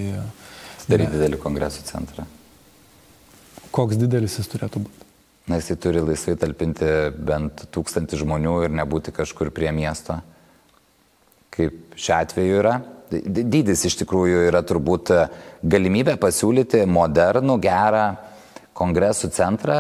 Daryti didelį kongresų centrą. Koks didelis jis turėtų būti? Na, jisai turi laisvai talpinti bent 1000 žmonių ir nebūti kažkur prie miesto. Kaip šiuo atveju yra. Dydis iš tikrųjų yra turbūt galimybė pasiūlyti modernų, gerą kongresų centrą,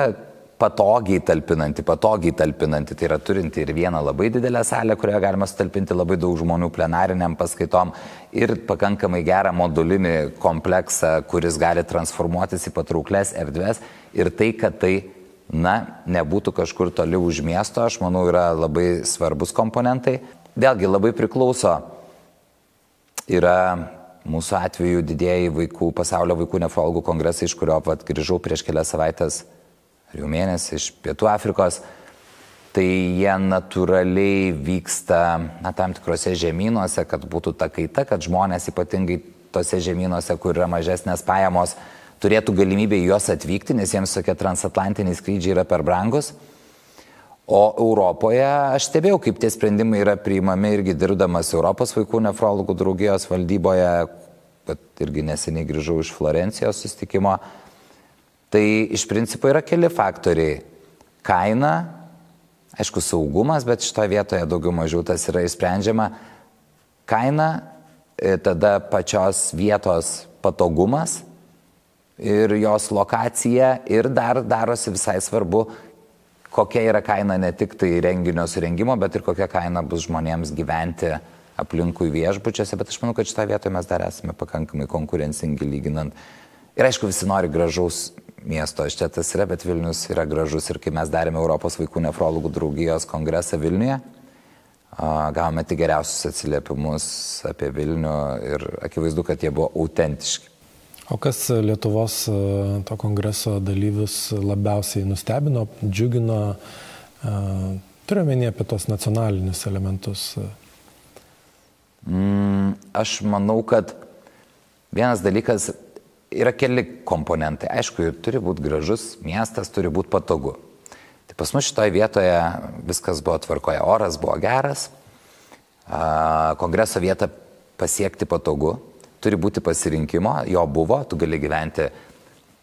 patogiai talpinantį. Tai yra turinti ir vieną labai didelę salę, kurioje galima sutalpinti labai daug žmonių plenariniam paskaitom ir pakankamai gerą modulinį kompleksą, kuris gali transformuotis į patrauklias erdves ir tai, kad tai nebūtų kažkur toli už miesto, aš manau, yra labai svarbus komponentai. Vėlgi labai priklauso, yra mūsų atveju didėjai pasaulio vaikų nefrologų kongresai, iš kurio grįžau prieš kelias savaitės ar jau mėnesį iš Pietų Afrikos. Tai jie natūraliai vyksta tam tikrose žemynuose, kad būtų ta kaita, kad žmonės ypatingai tose žemynuose, kur yra mažesnės pajamos, turėtų galimybę į juos atvykti, nes jiems tokie transatlantiniai skrydžiai yra per brangus. O Europoje aš stebėjau, kaip tie sprendimai yra priimami irgi dirbdamas Europos vaikų nefrologų draugijos valdyboje, bet irgi neseniai grįžau iš Florencijos susitikimo. Tai iš principo yra keli faktoriai. Kaina, aišku, saugumas, bet šitoje vietoje daugiau mažiau tas yra išsprendžiama. Kaina, tada pačios vietos patogumas ir jos lokacija ir dar darosi visai svarbu, kokia yra kaina ne tik tai renginio surengimo, bet ir kokia kaina bus žmonėms gyventi aplinkui viešbučiuose, bet aš manau, kad šitoje vietoje mes dar esame pakankamai konkurencingi lyginant. Ir aišku, visi nori gražaus miesto, čia tas yra, bet Vilnius yra gražus ir kai mes darėme Europos vaikų nefrologų draugijos kongresą Vilniuje, gavome tik geriausius atsiliepimus apie Vilnių ir akivaizdu, kad jie buvo autentiški. O kas Lietuvos to kongreso dalyvius labiausiai nustebino, džiugino, turiu omeny apie tos nacionalinius elementus? Aš manau, kad vienas dalykas yra keli komponentai. Aišku, turi būti gražus miestas, turi būti patogu. Tai pas mus šitoje vietoje viskas buvo tvarkoje, oras buvo geras, kongreso vietą pasiekti patogu, turi būti pasirinkimo, jo buvo, tu gali gyventi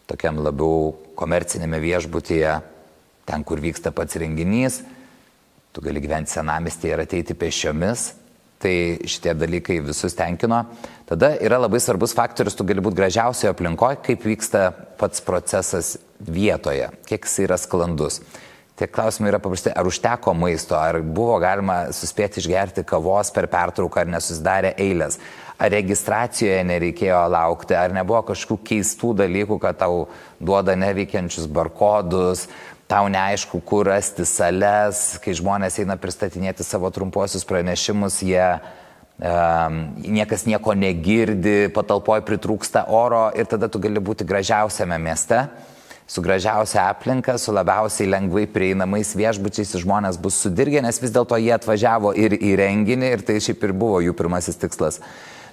tokiam labiau komercinėme viešbutyje, ten, kur vyksta pats renginys, tu gali gyventi senamiestyje ir ateiti pėsčiomis, tai šitie dalykai visus tenkino. Tada yra labai svarbus faktorius, tu gali būti gražiausioje aplinkoje, kaip vyksta pats procesas vietoje, kiek jis yra sklandus. Tie klausimai yra paprasti, ar užteko maisto, ar buvo galima suspėti išgerti kavos per pertrauką, ar nesusidarė eilės, ar registracijoje nereikėjo laukti, ar nebuvo kažkokių keistų dalykų, kad tau duoda neveikiančius barkodus, tau neaišku, kur rasti sales, kai žmonės eina pristatinėti savo trumpuosius pranešimus, niekas nieko negirdi, patalpoje pritrūksta oro ir tada tu gali būti gražiausiame mieste, su gražiausia aplinka, su labiausiai lengvai prieinamais viešbučiais, žmonės bus sudirgę, nes vis dėlto jie atvažiavo ir į renginį ir tai šiaip ir buvo jų pirmasis tikslas.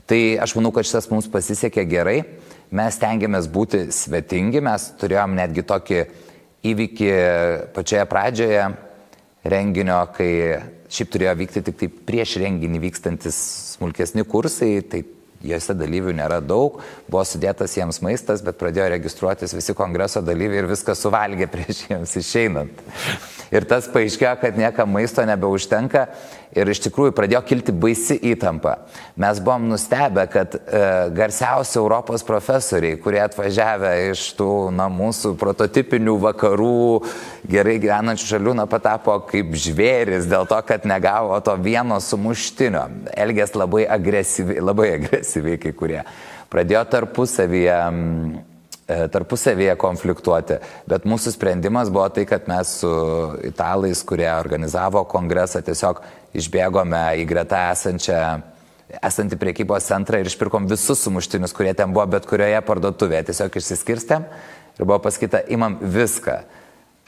Tai aš manau, kad šitas mums pasisekė gerai, mes tengiamės būti svetingi, mes turėjom netgi tokį įvykį pačioje pradžioje renginio, kai šiaip turėjo vykti tik tai prieš renginį vykstantis smulkesni kursai, tai juose dalyvių nėra daug, buvo sudėtas jiems maistas, bet pradėjo registruotis visi kongreso dalyviai ir viską suvalgė prieš jiems išeinant. Ir tas paaiškėjo, kad niekam maisto nebeužtenka ir iš tikrųjų pradėjo kilti baisi įtampa. Mes buvom nustebę, kad garsiausi Europos profesoriai, kurie atvažiavę iš tų mūsų prototipinių vakarų gerai gyvenančių šalių, patapo kaip žvėris dėl to, kad negavo to vieno sumuštinio. Elgės labai agresyviai kai kurie. Pradėjo tarpusavyje konfliktuoti, bet mūsų sprendimas buvo tai, kad mes su italais, kurie organizavo kongresą, tiesiog išbėgome į greta esantį prekybos centrą ir išpirkom visus sumuštinius, kurie ten buvo bet kurioje parduotuvėje, tiesiog išsiskirstėm ir buvo pasakyta, imam viską.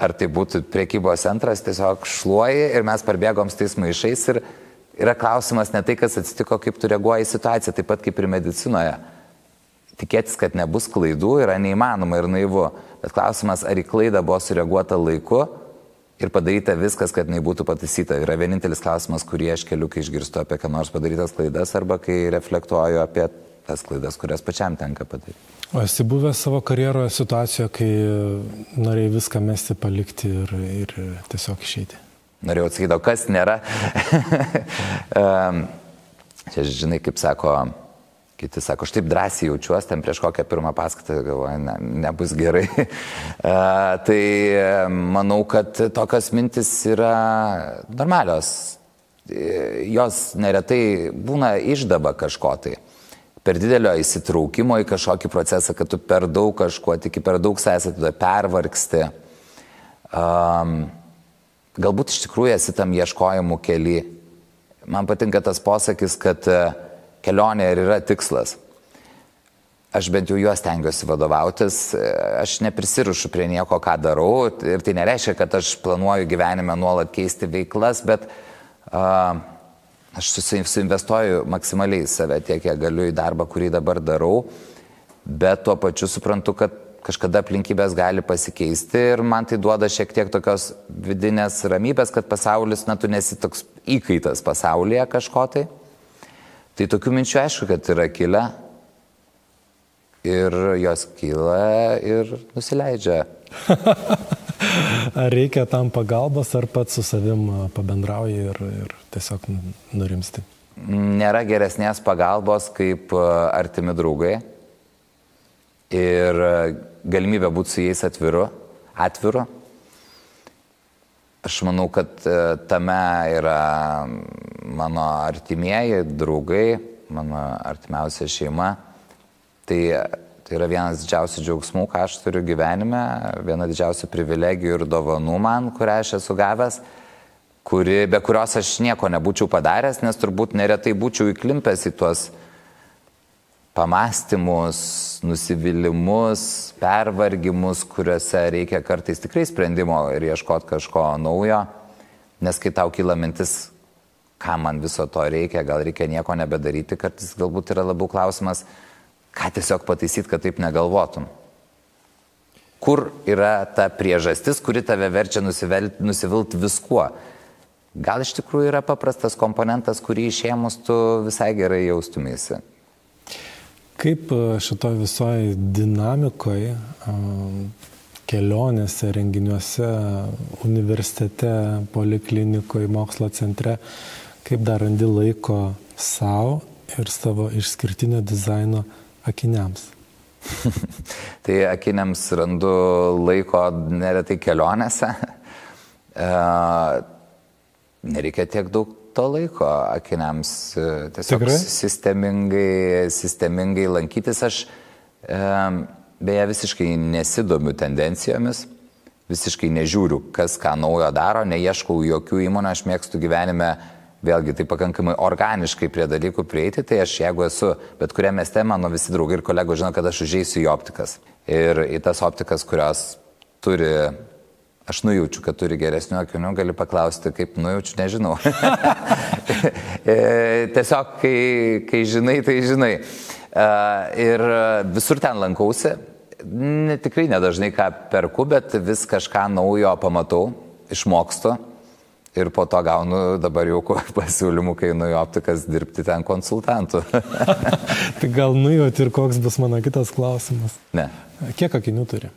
Ar tai būtų prekybos centras, tiesiog šluoji ir mes parbėgom su tais maišais ir yra klausimas ne tai, kas atsitiko, kaip tu reaguoji į situaciją, taip pat kaip ir medicinoje. Tikėtis, kad nebus klaidų, yra neįmanoma ir naivu. Bet klausimas, ar į klaidą buvo sureaguota laiku ir padaryta viskas, kad nebūtų pataisyta. Yra vienintelis klausimas, kurį aš keliu, kai išgirstu apie ką nors padarytas klaidas arba kai reflektuoju apie tas klaidas, kurias pačiam tenka padaryti. O esi buvęs savo karjeroje situacijoje, kai norėjai viską mesti, palikti ir tiesiog išeiti? Norėjau atsakyti, o kas nėra? Čia, žinai, kaip sako... Kiti sako, aš taip drąsiai jaučiuosi, ten prieš kokią pirmą paskaitą, galvoju, nebus gerai. Tai manau, kad tokios mintis yra normalios. Jos neretai būna išdaba kažko tai. Per didelio įsitraukimo į kažkokį procesą, kad tu per daug kažko tiki, per daug savęs atiduodi, pervargsti. Galbūt iš tikrųjų esi tam ieškojimų kely. Man patinka tas posakis, kad kelionė ir yra tikslas. Aš bent jau juos stengiuosi vadovautis, aš neprisirišu prie nieko, ką darau, ir tai nereiškia, kad aš planuoju gyvenime nuolat keisti veiklas, bet aš suinvestuoju maksimaliai save tiek, kiek galiu į darbą, kurį dabar darau, bet tuo pačiu suprantu, kad kažkada aplinkybės gali pasikeisti ir man tai duoda šiek tiek tokios vidinės ramybės, kad pasaulis, tu nesi toks įkaitas pasaulyje kažko tai. Tai tokių minčių aišku, kad yra kilę. Ir jos kyla ir nusileidžia. Ar reikia tam pagalbos, ar pats su savim pabendrauji ir tiesiog nurimsti? Nėra geresnės pagalbos kaip artimi draugai ir galimybė būti su jais atviru. Aš manau, kad tame yra mano artimieji draugai, mano artimiausia šeima. Tai yra vienas didžiausių džiaugsmų, ką aš turiu gyvenime, viena didžiausių privilegijų ir dovanų man, kurią aš esu gavęs, be kurios aš nieko nebūčiau padaręs, nes turbūt neretai būčiau įklimpęs į tuos pamąstymus, nusivylimus, pervargimus, kuriuose reikia kartais tikrai sprendimo ir ieškoti kažko naujo, nes kai tau kyla mintis, ką man viso to reikia, gal reikia nieko nebedaryti, kartais galbūt yra labiau klausimas, ką tiesiog pataisyti, kad taip negalvotum. Kur yra ta priežastis, kuri tave verčia nusivilt viskuo? Gal iš tikrųjų yra paprastas komponentas, kurį išėmus tu visai gerai jaustumėsi. Kaip šitoj visoje dinamikoje, kelionėse, renginiuose, universitete, poliklinikoje, mokslo centre, kaip dar randi laiko savo ir savo išskirtinio dizaino akiniams? Tai akiniams randu laiko neretai kelionėse. Nereikia tiek daug to laiko akiniams. Tiesiog sistemingai lankytis. Aš beje visiškai nesidomiu tendencijomis, visiškai nežiūriu, kas ką naujo daro, neieškau jokių įmonių, aš mėgstu gyvenime vėlgi tai pakankamai organiškai prie dalykų prieiti, tai aš jeigu esu bet kuriame mieste, mano visi draugai ir kolegos žino, kad aš užeisiu į optikas. Ir į tas optikas, kurios turi, aš nujaučiu, kad turi geresnių akinių, gali paklausti, kaip nujaučiu, nežinau. Tiesiog, kai žinai, tai žinai. Ir visur ten lankausi, tikrai nedažnai ką perku, bet vis kažką naujo pamatau, išmokstu. Ir po to gaunu dabar jau pasiūlymų, kai einu į optikas dirbti ten konsultantų. Tai gal nujauti ir koks bus mano kitas klausimas? Ne. Kiek akinių turi?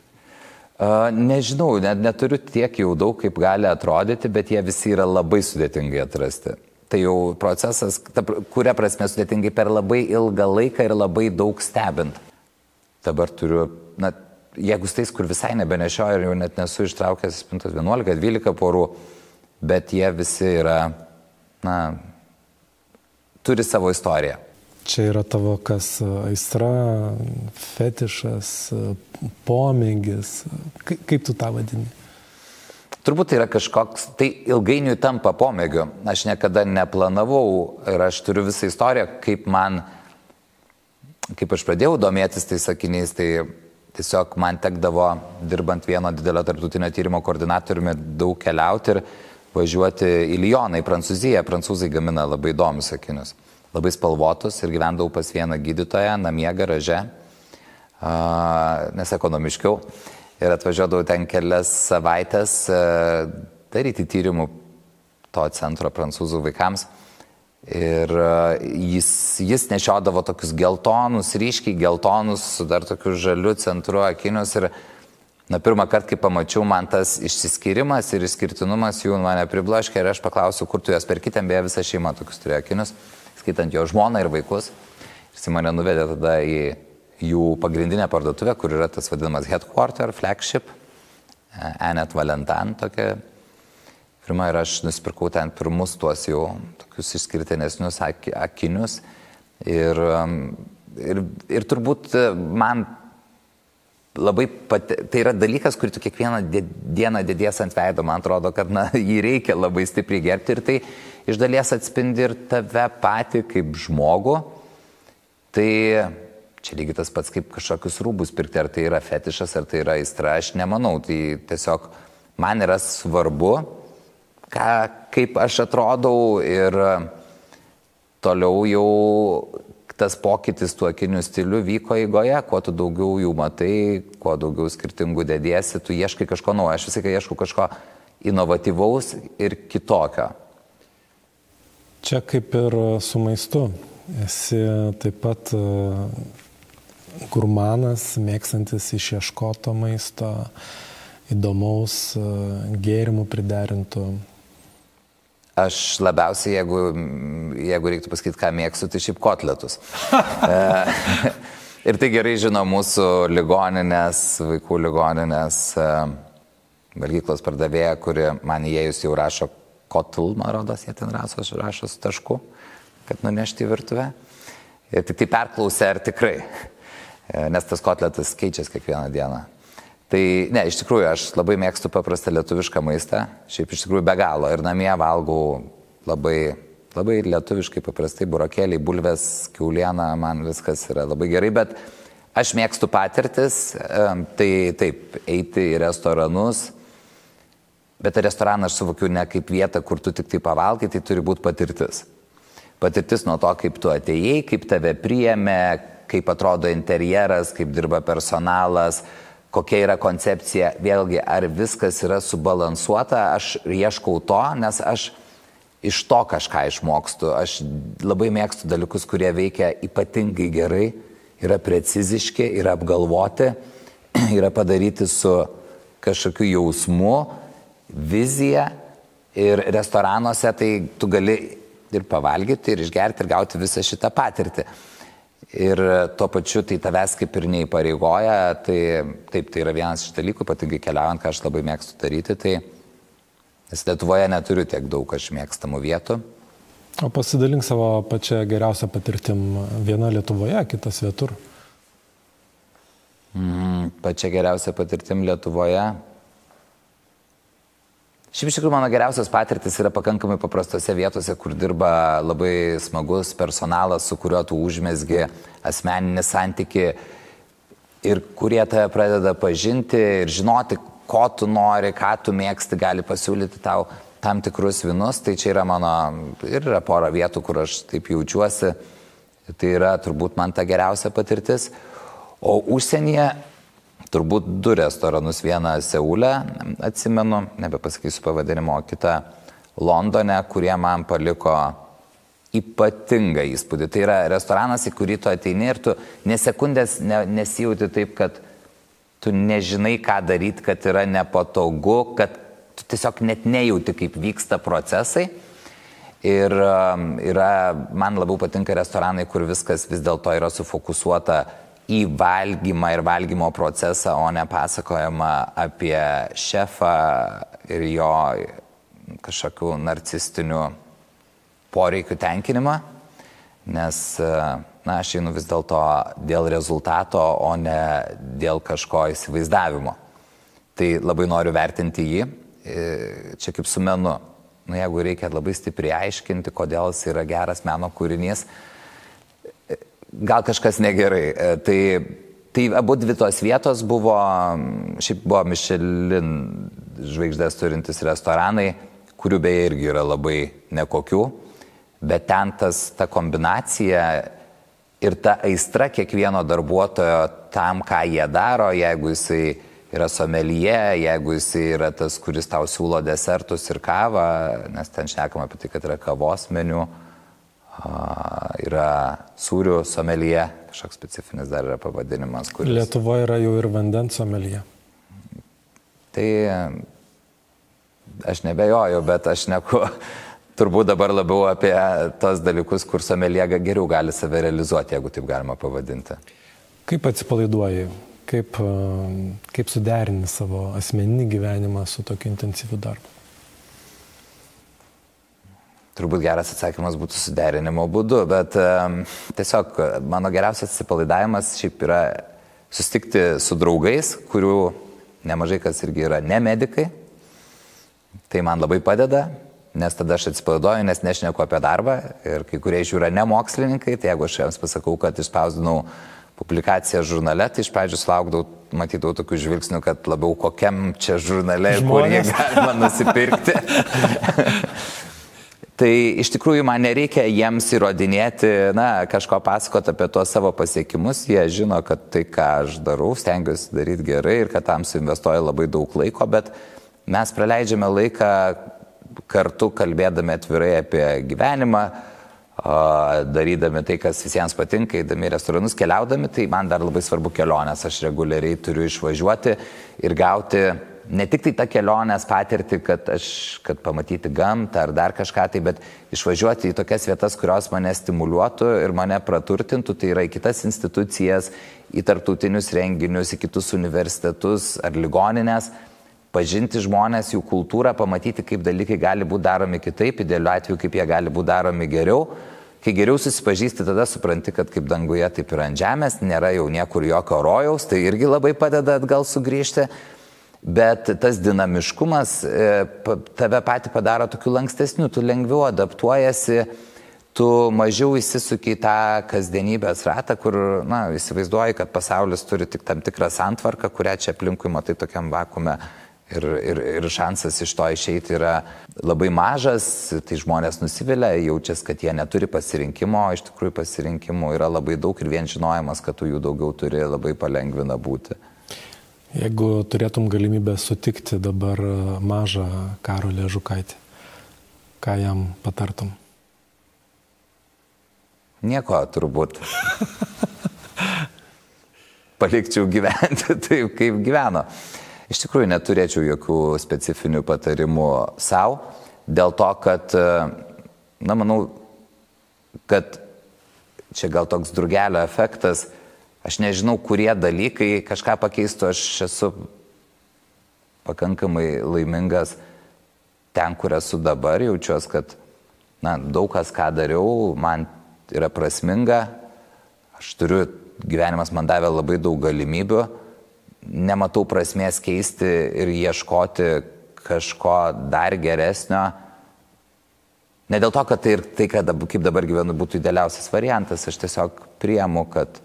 Nežinau, neturiu tiek jau daug, kaip gali atrodyti, bet jie visi yra labai sudėtingai atrasti. Tai jau procesas, kuria prasme sudėtingai per labai ilgą laiką ir labai daug stebint. Dabar turiu, jeigu tais, kur visai nebenešioju ir jau net nesu ištraukęs 11-12 porų, bet jie visi yra, turi savo istoriją. Čia yra tavo kas aistra, fetišas, pomėgis, kaip tu tą vadini? Turbūt tai yra kažkoks, tai ilgainiui tampa pomėgiu. Aš niekada neplanavau ir aš turiu visą istoriją, kaip aš pradėjau domėtis tais sakiniais, tai tiesiog man tekdavo, dirbant vieno didelio tarptautinio tyrimo koordinatoriumi, daug keliauti ir važiuoti į Lyoną, į Prancūziją. Prancūzai gamina labai įdomius akinius, labai spalvotus ir gyvendavau pas vieną gydytoją namie garaže, nes ekonomiškiau. Ir atvažiuodavau ten kelias savaitės daryti tyrimų to centro prancūzų vaikams. Ir jis nešiodavo tokius geltonus, ryškiai geltonus, su dar tokiu žaliu centru akinius. Ir pirmą kartą, kai pamačiau, man tas išsiskyrimas ir išskirtinumas jų mane pribloškė ir aš paklausiu, kur tu juos perki, ten beje visą šeimą tokius turėjo akinius, skaitant jo žmoną ir vaikus. Ir jis mane nuvedė tada į jų pagrindinę parduotuvę, kur yra tas vadinamas headquarter, flagship, Annette Valentin tokia firma, ir aš nusipirkau ten pirmus tuos jau tokius išskirtinesnius akinius. Ir turbūt man tai yra dalykas, kurį tu kiekvieną dieną dėdies ant veido, man atrodo, kad jį reikia labai stipriai gerbti ir tai iš dalies atspindi ir tave patį kaip žmogų. Tai čia lygiai tas pats kaip kažkokius rūbus pirkti, ar tai yra fetišas, ar tai yra aistra, aš nemanau. Tai tiesiog man yra svarbu, kaip aš atrodau ir toliau jau tas pokytis tų akinių stilių vyko eigoje, kuo tu daugiau jų matai, kuo daugiau skirtingų dediesi, tu ieškai kažko naujo. Aš visai ieškau kažko inovatyvaus ir kitokio. Čia kaip ir su maistu. Esi taip pat gurmanas, mėgstantis išieškoto maisto, įdomaus, gėrimų priderintų. Aš labiausiai, jeigu reiktų pasakyti, ką mėgstu, tai šiaip kotletus. Ir tai gerai žino mūsų ligoninės, vaikų ligoninės valgyklos pardavėja, kuri man įėjus jau rašo kotl, man rodos, jie ten rašo su tašku, kad nunešti į virtuvę. Ir tik tai perklausė, ar tikrai, nes tas kotletas keičiasi kiekvieną dieną. Tai ne, iš tikrųjų, aš labai mėgstu paprastą lietuvišką maistą, šiaip iš tikrųjų be galo. Ir namie valgau labai, labai lietuviškai paprastai, burokėliai, bulvės, kiauliena, man viskas yra labai gerai, bet aš mėgstu patirtis, tai taip, eiti į restoranus, bet restoraną aš suvokiu ne kaip vietą, kur tu tik tai pavalgai, tai turi būti patirtis. Patirtis nuo to, kaip tu atėjai, kaip tave priėmė, kaip atrodo interjeras, kaip dirba personalas, kokia yra koncepcija, vėlgi, ar viskas yra subalansuota, aš ieškau to, nes aš iš to kažką išmokstu. Aš labai mėgstu dalykus, kurie veikia ypatingai gerai, yra preciziški, yra apgalvoti, yra padaryti su kažkokiu jausmu, vizija ir restoranuose tai tu gali ir pavalgyti, ir išgerti, ir gauti visą šitą patirtį. Ir tuo pačiu tai tavęs kaip ir neįpareigoja, tai taip, tai yra vienas iš dalykų, ypatingai keliaujant, ką aš labai mėgstu daryti, tai nes Lietuvoje neturiu tiek daug aš mėgstamų vietų. O pasidalink savo pačią geriausią patirtim, viena Lietuvoje, kitas svetur. Pačia geriausia patirtim Lietuvoje. Šiaip iš tikrųjų mano geriausias patirtis yra pakankamai paprastose vietose, kur dirba labai smagus personalas, su kuriuo tu užmezgi asmeninį santykį ir kurie tave pradeda pažinti ir žinoti, ko tu nori, ką tu mėgsti, gali pasiūlyti tau tam tikrus vynus. Tai čia yra mano, ir yra pora vietų, kur aš taip jaučiuosi. Tai yra turbūt man ta geriausia patirtis. O užsienyje turbūt 2 restoranus, vieną Seule, atsimenu, nebepasakysiu pavadinimo, kitą Londone, kurie man paliko ypatingą įspūdį. Tai yra restoranas, į kurį tu ateini ir tu nesekundės nesijauti taip, kad tu nežinai, ką daryti, kad yra nepatogu, kad tu tiesiog net nejauti, kaip vyksta procesai. Ir man labiau patinka restoranai, kur viskas vis dėlto yra sufokusuota į valgymą ir valgymo procesą, o ne pasakojama apie šefą ir jo kažkokių narcistinių poreikių tenkinimą, nes aš einu vis dėlto dėl rezultato, o ne dėl kažko įsivaizdavimo. Tai labai noriu vertinti jį, čia kaip su menu. Jeigu reikia labai stipriai aiškinti, kodėl jis yra geras meno kūrinys, gal kažkas negerai. Tai abu 2 tos vietos buvo Michelin žvaigždės turintis restoranai, kurių beje irgi yra labai nekokių, bet ten ta kombinacija ir ta aistra kiekvieno darbuotojo tam, ką jie daro, jeigu jisai yra someljė, jeigu jisai yra tas, kuris tau siūlo desertus ir kavą, nes ten šnekama apie tai, kad yra kavos meniu, yra sūrių someljė, kažkoks specifinis dar yra pavadinimas. Lietuvoje yra jau ir vandens someljė. Tai aš nebejoju, bet aš neku turbūt dabar labiau apie tos dalykus, kur someljė geriau gali save realizuoti, jeigu taip galima pavadinti. Kaip atsipalaiduoji? Kaip suderini savo asmeninį gyvenimą su tokiu intensyviu darbu? Turbūt geras atsakymas būtų suderinimo būdu, bet tiesiog mano geriausias atsipalaidavimas šiaip yra susitikti su draugais, kurių nemažai kas irgi yra ne medikai. Tai man labai padeda, nes tada aš atsipalaiduoju, nes nešneku apie darbą ir kai kurie iš jų yra ne mokslininkai, tai jeigu aš jiems pasakau, kad išspausdinau publikaciją žurnale, tai iš pradžių sulaukdavau, matydavau tokių žvilgsnių, kad labiau kokiam čia žurnale ir kur jie galima nusipirkti. Tai iš tikrųjų man nereikia jiems įrodinėti, kažko pasakoti apie tuos savo pasiekimus. Jie žino, kad tai, ką aš darau, stengiuosi daryti gerai ir kad tam suinvestuoju labai daug laiko, bet mes praleidžiame laiką kartu kalbėdami atvirai apie gyvenimą, darydami tai, kas visiems patinka, eidami į restoranus, keliaudami, tai man dar labai svarbu kelionės. Aš reguliariai turiu išvažiuoti ir gauti ne tik tai tą kelionės patirtį, kad pamatyti gamtą ar dar kažką tai, bet išvažiuoti į tokias vietas, kurios mane stimuliuotų ir mane praturtintų, tai yra į kitas institucijas, į tarptautinius renginius, į kitus universitetus ar ligoninės, pažinti žmonės, jų kultūrą, pamatyti, kaip dalykai gali būti daromi kitaip, idealiu atveju, kaip jie gali būti daromi geriau. Kai geriau susipažįsti, tada supranti, kad kaip danguje, taip ir ant žemės, nėra jau niekur jokio rojaus, tai irgi labai padeda atgal sugrįžti. Bet tas dinamiškumas tave patį padaro tokiu lankstesniu, tu lengviau adaptuojasi, tu mažiau įsisuki į tą kasdienybės ratą, kur, įsivaizduoji, kad pasaulis turi tik tam tikrą santvarką, kurią čia aplinkui matai tokiam vakume ir šansas iš to išeiti yra labai mažas, tai žmonės nusivilia, jaučiasi, kad jie neturi pasirinkimo, iš tikrųjų pasirinkimų yra labai daug ir vien žinojimas, kad tu jų daugiau turi, labai palengvina būti. Jeigu turėtum galimybę sutikti dabar mažą Karolį Žukaitį, ką jam patartum? Nieko turbūt. Palikčiau gyventi taip, kaip gyveno. Iš tikrųjų neturėčiau jokių specifinių patarimų savo, dėl to, kad, manau, kad čia gal toks drugelio efektas. Aš nežinau, kurie dalykai kažką pakeistų, aš esu pakankamai laimingas ten, kur esu dabar, jaučiuosi, kad daug kas, ką dariau, man yra prasminga, aš turiu, gyvenimas man davė labai daug galimybių, nematau prasmės keisti ir ieškoti kažko dar geresnio. Ne dėl to, kad tai, kaip dabar gyvenu, būtų idealiausias variantas, aš tiesiog priimu, kad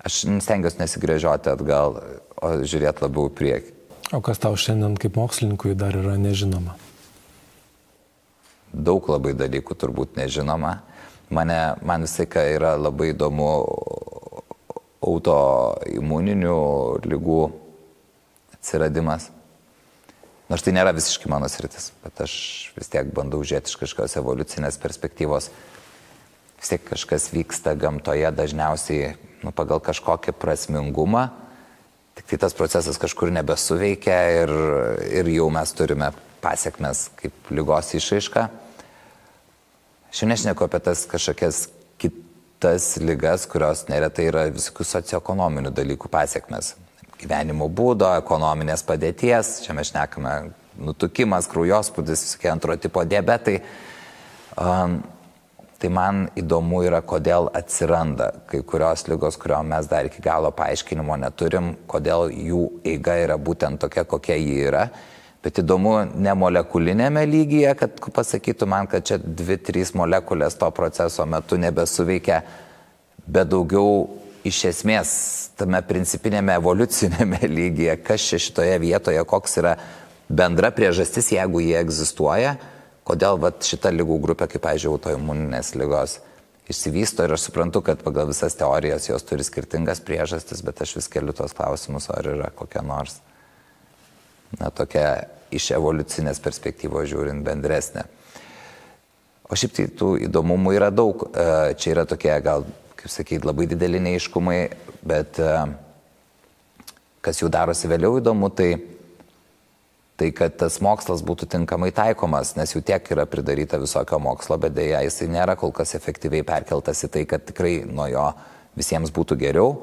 aš stengiuosi nesigręžioti atgal, o žiūrėti labiau į priekį. O kas tau šiandien kaip mokslininkui dar yra nežinoma? Daug labai dalykų turbūt nežinoma. Man visai, ką yra labai įdomu autoimuninių ligų atsiradimas. Nors tai nėra visiškai mano sritis, bet aš vis tiek bandau žiūrėti iš kažkokios evoliucinės perspektyvos. Vis tiek kažkas vyksta gamtoje dažniausiai pagal kažkokį prasmingumą, tik tai tas procesas kažkur nebesuveikia ir jau mes turime pasiekmes kaip ligos išraiška. Aš nešneku apie tas kažkokias kitas ligas, kurios neretai yra visokių socioekonominių dalykų pasiekmes. Gyvenimo būdo, ekonominės padėties, čia mes šnekame nutukimas, kraujospūdis, visokie antro tipo diabetai. Tai man įdomu yra, kodėl atsiranda kai kurios ligos, kurio mes dar iki galo paaiškinimo neturim, kodėl jų eiga yra būtent tokia, kokia ji yra. Bet įdomu ne molekulinėme lygyje, kad pasakytų man, kad čia 2-3 molekulės to proceso metu nebesuveikia, bet daugiau iš esmės tame principinėme evoliucinėme lygyje, kas čia šitoje vietoje, koks yra bendra priežastis, jeigu jie egzistuoja. Kodėl šita lygų grupė, kaip, pavyzdžiui, autoimuninės lygos išsivysto ir aš suprantu, kad pagal visas teorijas jos turi skirtingas priežastis, bet aš vis keliu tos klausimus, ar yra kokia nors, tokia iš evoliucinės perspektyvos žiūrint bendresnė. O šiaip tai tų įdomumų yra daug. Čia yra tokie, gal, kaip sakyti, labai dideli neaiškumai, bet kas jau darosi vėliau įdomu, tai kad tas mokslas būtų tinkamai taikomas, nes jau tiek yra pridaryta visokio mokslo, bet dėja jisai nėra kol kas efektyviai perkeltas į tai, kad tikrai nuo jo visiems būtų geriau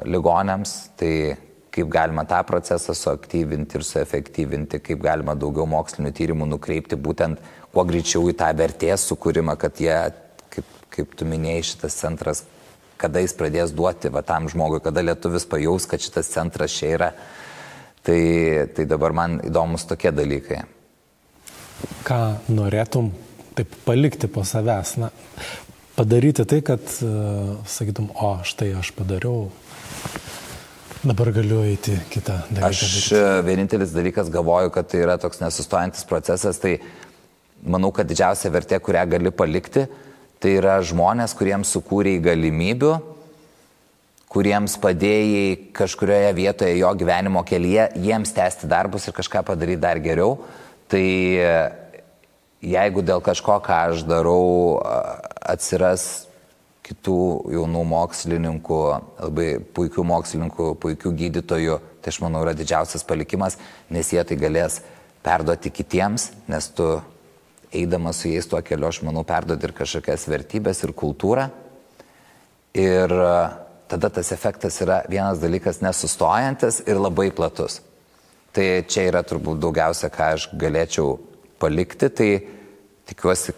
ligoniams. Tai kaip galima tą procesą suaktyvinti ir suefektyvinti, kaip galima daugiau mokslinių tyrimų nukreipti būtent kuo greičiau į tą vertės sukūrimą, kad jie, kaip tu minėjai, šitas centras kada jis pradės duoti tam žmogui, kada lietuvis pajaus, kad šitas centras čia yra. Tai dabar man įdomus tokie dalykai. Ką norėtum taip palikti po savęs? Na, padaryti tai, kad sakytum, štai aš padariau, dabar galiu eiti kitą dalyką. Aš vienintelis dalykas galvoju, kad tai yra toks nesustojantis procesas, tai manau, kad didžiausia vertė, kurią gali palikti, tai yra žmonės, kuriems sukūrei galimybių, kuriems padėjai kažkurioje vietoje jo gyvenimo kelyje, jiems tęsti darbus ir kažką padaryti dar geriau. Tai jeigu dėl kažko, ką aš darau, atsiras kitų jaunų mokslininkų, labai puikių mokslininkų, puikių gydytojų, tai aš manau yra didžiausias palikimas, nes jie tai galės perduoti kitiems, nes tu eidamas su jais tuo keliu, aš manau, perduoti ir kažkokias vertybės ir kultūrą. Ir tada tas efektas yra vienas dalykas nesustojantis ir labai platus. Tai čia yra turbūt daugiausia, ką aš galėčiau palikti, tai tikiuosi,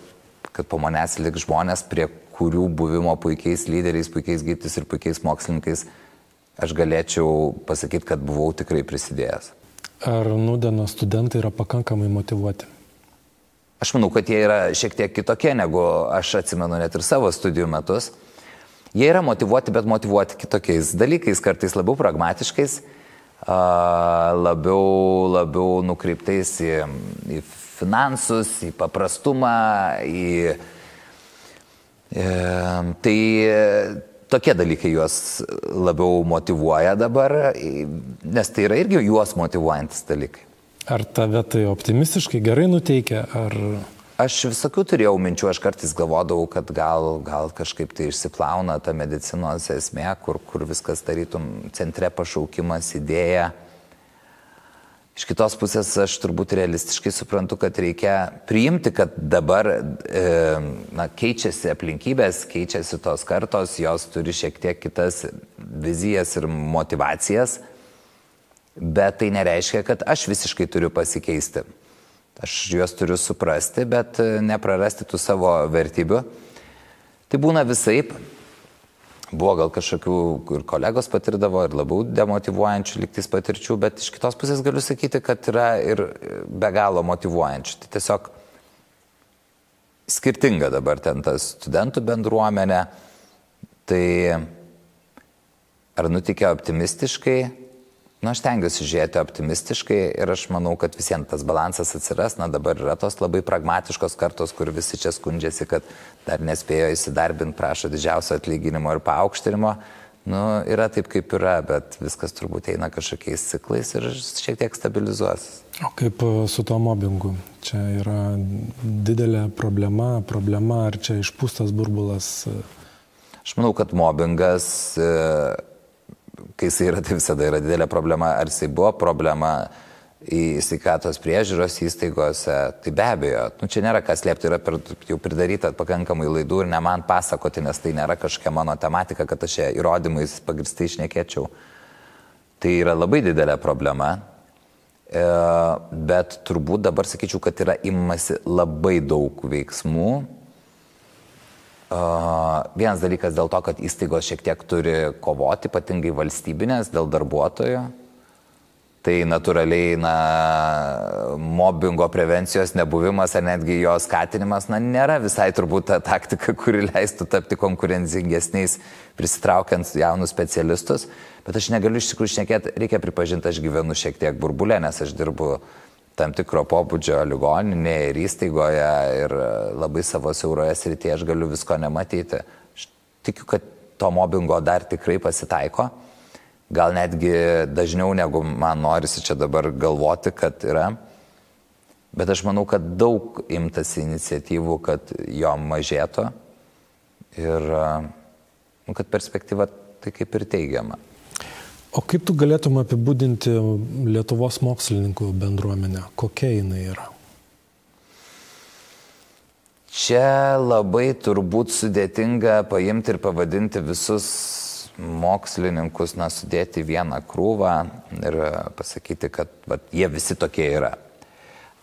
kad po manęs liks žmonės, prie kurių buvimo puikiais lyderiais, puikiais gydytojais ir puikiais mokslininkais aš galėčiau pasakyti, kad buvau tikrai prisidėjęs. Ar nūdienos studentai yra pakankamai motyvuoti? Aš manau, kad jie yra šiek tiek kitokie, negu aš atsimenu net ir savo studijų metus. Jie yra motyvuoti, bet motyvuoti kitokiais dalykais, kartais labiau pragmatiškais, labiau nukreiptais į finansus, į paprastumą, tai tokie dalykai juos labiau motyvuoja dabar, nes tai yra irgi juos motyvuojantis dalykai. Ar tave tai optimistiškai gerai nuteikia, ar... Aš visokių turėjau minčių, aš kartais galvodavau, kad gal kažkaip tai išsiplauna ta medicinos esmė, kur viskas tarytum centre pašaukimas, idėja. Iš kitos pusės aš turbūt realistiškai suprantu, kad reikia priimti, kad dabar keičiasi aplinkybės, keičiasi tos kartos, jos turi šiek tiek kitas vizijas ir motivacijas, bet tai nereiškia, kad aš visiškai turiu pasikeisti. Aš juos turiu suprasti, bet neprarasti tų savo vertybių. Tai būna visaip. Buvo gal kažkokių ir kolegos patirdavo, ir labiau demotyvuojančių lygtis patirčių, bet iš kitos pusės galiu sakyti, kad yra ir be galo motyvuojančių. Tai tiesiog skirtinga dabar ten ta studentų bendruomenė. Tai ar nutikė optimistiškai? Aš tengiuosi žiūrėti optimistiškai ir aš manau, kad visiems tas balansas atsiras. Dabar yra tos labai pragmatiškos kartos, kur visi čia skundžiasi, kad dar nespėjo įsidarbinti, prašo didžiausio atlyginimo ir paaukštinimo. Yra taip, kaip yra, bet viskas turbūt eina kažkokiais ciklais ir šiek tiek stabilizuos. O kaip su to mobbingu? Čia yra didelė problema, ar čia išpūstas burbulas? Aš manau, kad mobbingas... kai jisai yra, tai visada yra didelė problema. Ar jisai buvo problema į sveikatos priežiūros įstaigose, tai be abejo. Čia nėra kas slėpti, yra jau pridaryta pakankamai laidų ir ne man pasakoti, nes tai nėra kažkokia mano tematika, kad aš ją įrodymais pagristai šnekėčiau. Tai yra labai didelė problema, bet turbūt dabar sakyčiau, kad yra imasi labai daug veiksmų. Vienas dalykas dėl to, kad įstaigos šiek tiek turi kovoti, ypatingai valstybinės, dėl darbuotojų. Tai natūraliai, mobbingo prevencijos nebuvimas ar netgi jo skatinimas, nėra visai turbūt ta taktika, kuri leistų tapti konkurencingesniais, prisitraukiant jaunus specialistus. Bet aš negaliu iš tikrųjų šnekėti, reikia pripažinti, aš gyvenu šiek tiek burbulę, nes aš dirbu tam tikro pobūdžio ligoninėje ir įstaigoje ir labai savo siauroje srityje aš galiu visko nematyti. Aš tikiu, kad to mobbingo dar tikrai pasitaiko. Gal netgi dažniau, negu man norisi čia dabar galvoti, kad yra. Bet aš manau, kad daug imtasi iniciatyvų, kad jo mažėtų ir kad perspektyva tai kaip ir teigiama. O kaip tu galėtum apibūdinti Lietuvos mokslininkų bendruomenę? Kokia jinai yra? Čia labai turbūt sudėtinga paimti ir pavadinti visus mokslininkus, sudėti vieną krūvą ir pasakyti, kad jie visi tokie yra.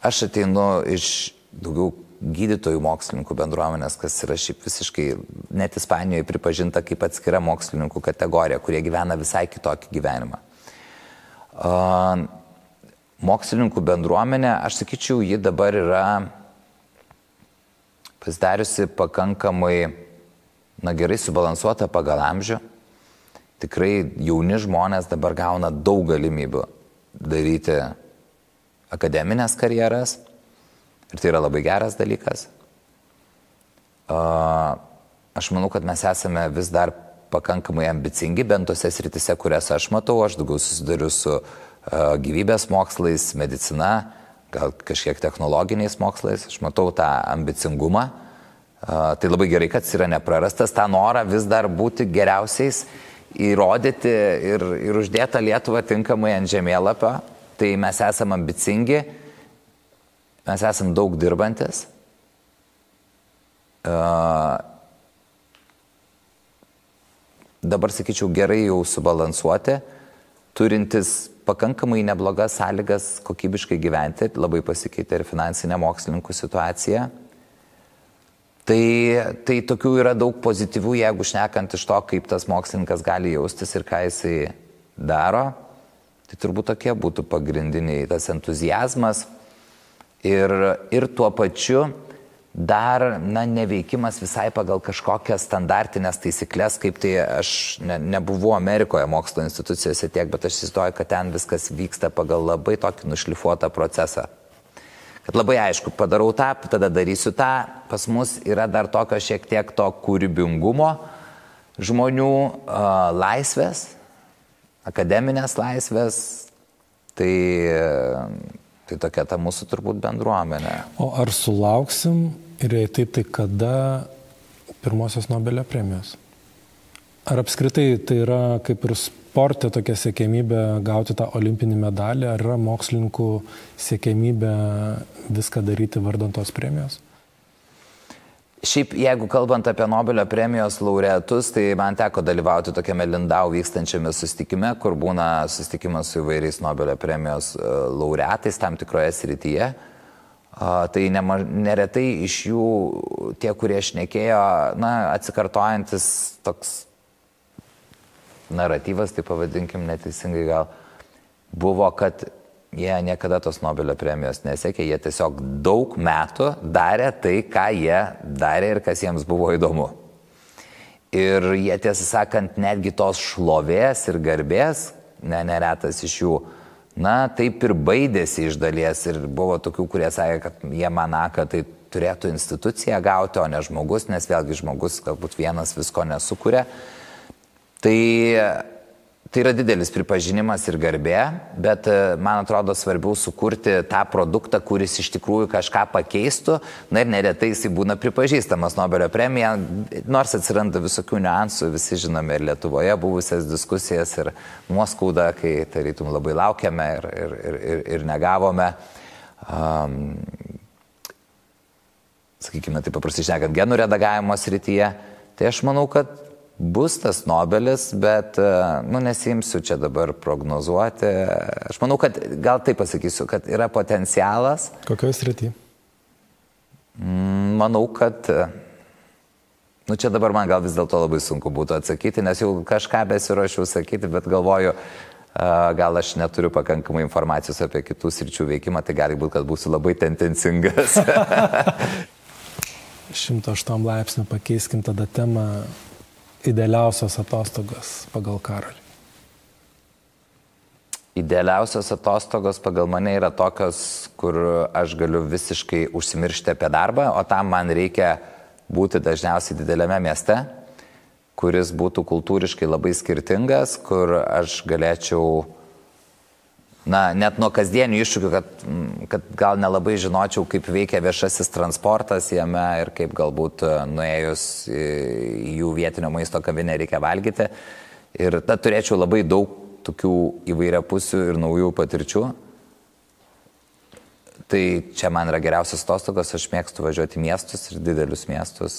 Aš ateinu iš daugiau gydytojų mokslininkų bendruomenės, kas yra šiaip visiškai net Ispanijoje pripažinta kaip atskira mokslininkų kategorija, kurie gyvena visai kitokį gyvenimą. Mokslininkų bendruomenė, aš sakyčiau, ji dabar yra pasidariusi pakankamai, gerai subalansuota pagal amžių. Tikrai jauni žmonės dabar gauna daug galimybių daryti akademinės karjeras ir tai yra labai geras dalykas. Aš manau, kad mes esame vis dar pakankamai ambicingi, bent tose sritise, kurias aš matau. Aš daugiau susiduriu su gyvybės mokslais, medicina, gal kažkiek technologiniais mokslais. Aš matau tą ambicingumą. Tai labai gerai, kad jis yra neprarastas, tą norą vis dar būti geriausiais, įrodyti ir uždėtą Lietuvą tinkamai ant žemėlapio. Tai mes esame ambicingi, mes esame daug dirbantis. Dabar, sakyčiau, gerai jau subalansuoti, turintis pakankamai neblogas sąlygas kokybiškai gyventi, labai pasikeitė ir finansinė mokslininkų situacija. Tai tokių yra daug pozityvių, jeigu šnekant iš to, kaip tas mokslininkas gali jaustis ir ką jisai daro. Tai turbūt tokie būtų pagrindiniai, tas entuzijazmas ir tuo pačiu dar neveikimas visai pagal kažkokias standartinės taisyklės, kaip tai aš nebuvau Amerikoje mokslo institucijose tiek, bet aš įsivaizduoju, kad ten viskas vyksta pagal labai tokį nušlifuotą procesą. Kad labai aišku, padarau tą, tada darysiu tą. Pas mus yra dar tokio šiek tiek to kūrybingumo, žmonių laisvės, akademinės laisvės, tai tokia ta mūsų turbūt bendruomenė. O ar sulauksim ir jei taip, tai kada pirmosios Nobelio premijos? Ar apskritai tai yra kaip ir sporte tokia siekiamybė gauti tą olimpinį medalį, ar yra mokslininkų siekiamybė viską daryti vardan tos premijos? Šiaip, jeigu kalbant apie Nobelio premijos laureatus, tai man teko dalyvauti tokiame Lindau vykstančiame susitikime, kur būna susitikimas su įvairiais Nobelio premijos laureatais tam tikroje srityje. Tai neretai iš jų tie, kurie šnekėjo, atsikartojantis toks naratyvas, tai pavadinkim neteisingai gal, buvo, kad jie niekada tos Nobelio premijos nesiekė, jie tiesiog daug metų darė tai, ką jie darė ir kas jiems buvo įdomu. Ir jie, tiesą sakant, netgi tos šlovės ir garbės, neretas iš jų, taip ir baidėsi iš dalies. Ir buvo tokių, kurie sakė, kad jie maną, kad tai turėtų institucija gauti, o ne žmogus, nes vėlgi žmogus galbūt vienas visko nesukuria. Tai yra didelis pripažinimas ir garbė, bet man atrodo svarbiau sukurti tą produktą, kuris iš tikrųjų kažką pakeistų. Ir neretai jisai būna pripažįstamas Nobelio premija, nors atsiranda visokių niuansų, visi žinome ir Lietuvoje buvusias diskusijas ir nuoskaudą, kai tarytum labai laukiame ir negavome. Sakykime, taip paprastai šnekant, genų redagavimo srityje. Tai aš manau, kad bus tas Nobelis, bet nesiimsiu čia dabar prognozuoti. Aš manau, kad gal taip pasakysiu, kad yra potencialas. Kokioje srityje? Manau, kad čia dabar man gal vis dėlto labai sunku būtų atsakyti, nes jau kažką besiruošiu sakyti, bet galvoju, gal aš neturiu pakankamai informacijos apie kitų sričių veikimą, tai gali būti, kad būsiu labai tendencingas. 108 laipsnių pakeiskim tada temą. Idealiausios atostogos pagal Karolį. Idealiausios atostogos pagal mane yra tokios, kur aš galiu visiškai užsimiršti apie darbą, o tam man reikia būti dažniausiai dideliame mieste, kuris būtų kultūriškai labai skirtingas, kur aš galėčiau, net nuo kasdienių iššūkių, kad gal nelabai žinočiau, kaip veikia viešasis transportas jame ir kaip galbūt nuėjus į jų vietinio maisto kavinę reikia valgyti. Ir tad turėčiau labai daug tokių įvairiapusių ir naujų patirčių. Tai čia man yra geriausias atostogos, aš mėgstu važiuoti į miestus ir didelius miestus.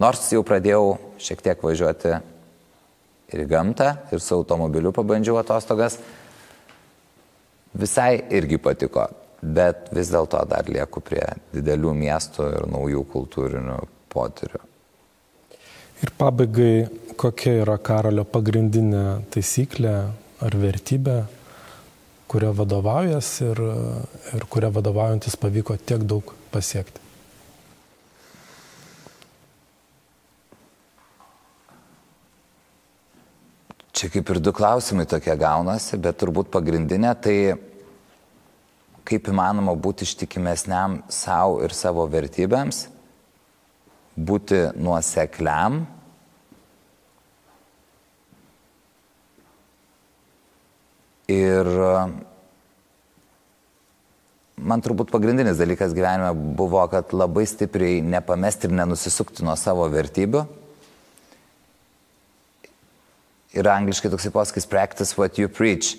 Nors jau pradėjau šiek tiek važiuoti ir į gamtą, ir su automobiliu pabandžiau atostogas. Visai irgi patiko. bet vis dėlto dar lieku prie didelių miestų ir naujų kultūrinių potyrių. Ir pabaigai, kokia yra Karolio pagrindinė taisyklė ar vertybė, kuria vadovaujas ir kuria vadovaujantis pavyko tiek daug pasiekti? Čia kaip ir du klausimai tokie gaunasi, bet turbūt pagrindinė tai kaip įmanoma būti ištikimesniam savo ir savo vertybėms, būti nuosekliam ir man turbūt pagrindinis dalykas gyvenime buvo, kad labai stipriai nepamesti ir nenusisukti nuo savo vertybių. Ir angliškai toksai posakis practice what you preach.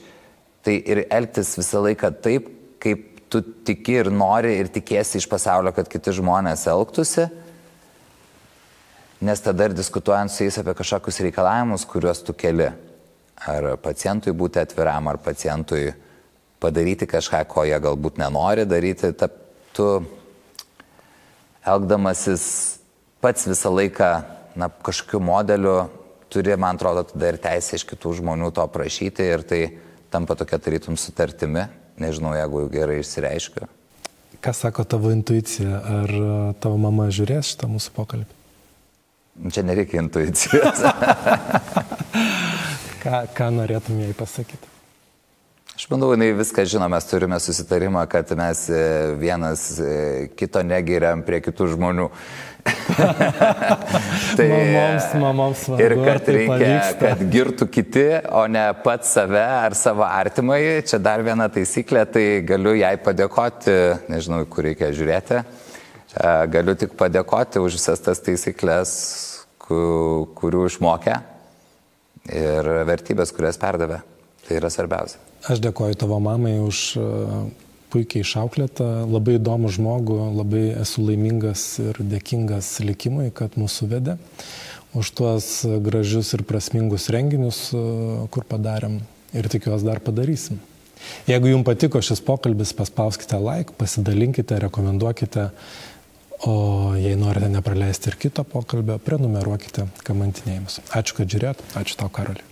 Tai ir elgtis visą laiką taip, kaip tu tiki ir nori ir tikėsi iš pasaulio, kad kiti žmonės elgtųsi, nes tada ir diskutuojant su jais apie kažkokius reikalavimus, kuriuos tu keli. Ar pacientui būti atviram, ar pacientui padaryti kažką, ko jie galbūt nenori daryti, tu elgdamasis pats visą laiką kažkokiu modeliu turi, man atrodo, tada ir teisę iš kitų žmonių to prašyti ir tai tampa tokia tarytum sutartimi. Nežinau, jeigu gerai išsireiškiu. Ką sako tavo intuicija? Ar tavo mama žiūrės šitą mūsų pokalbį? Čia nereikia intuicijos. Ką norėtum jai pasakyti? Aš manau, jinai viską žino, mes turime susitarimą, kad mes vienas kito negiriam prie kitų žmonių. Tai mamoms svarbu, ir kad tai reikia, pavyksta. Kad girtų kiti, o ne pats save ar savo artimai. Čia dar viena taisyklė, tai galiu jai padėkoti, nežinau, kur reikia žiūrėti, galiu tik padėkoti už visas tas taisyklės, kurių išmokė ir vertybės, kurias perdavė. Tai yra svarbiausia. Aš dėkoju tavo mamai už puikiai išauklėtą, labai įdomų žmogų, labai esu laimingas ir dėkingas likimui, kad mūsų vedė, už tuos gražius ir prasmingus renginius, kur padarėm ir tikiuosi dar padarysim. Jeigu jums patiko šis pokalbis, paspauskite like, pasidalinkite, rekomenduokite, o jei norite nepraleisti ir kito pokalbio, prenumeruokite kamantinėjimus. Ačiū, kad žiūrėjot, ačiū tau, Karoli.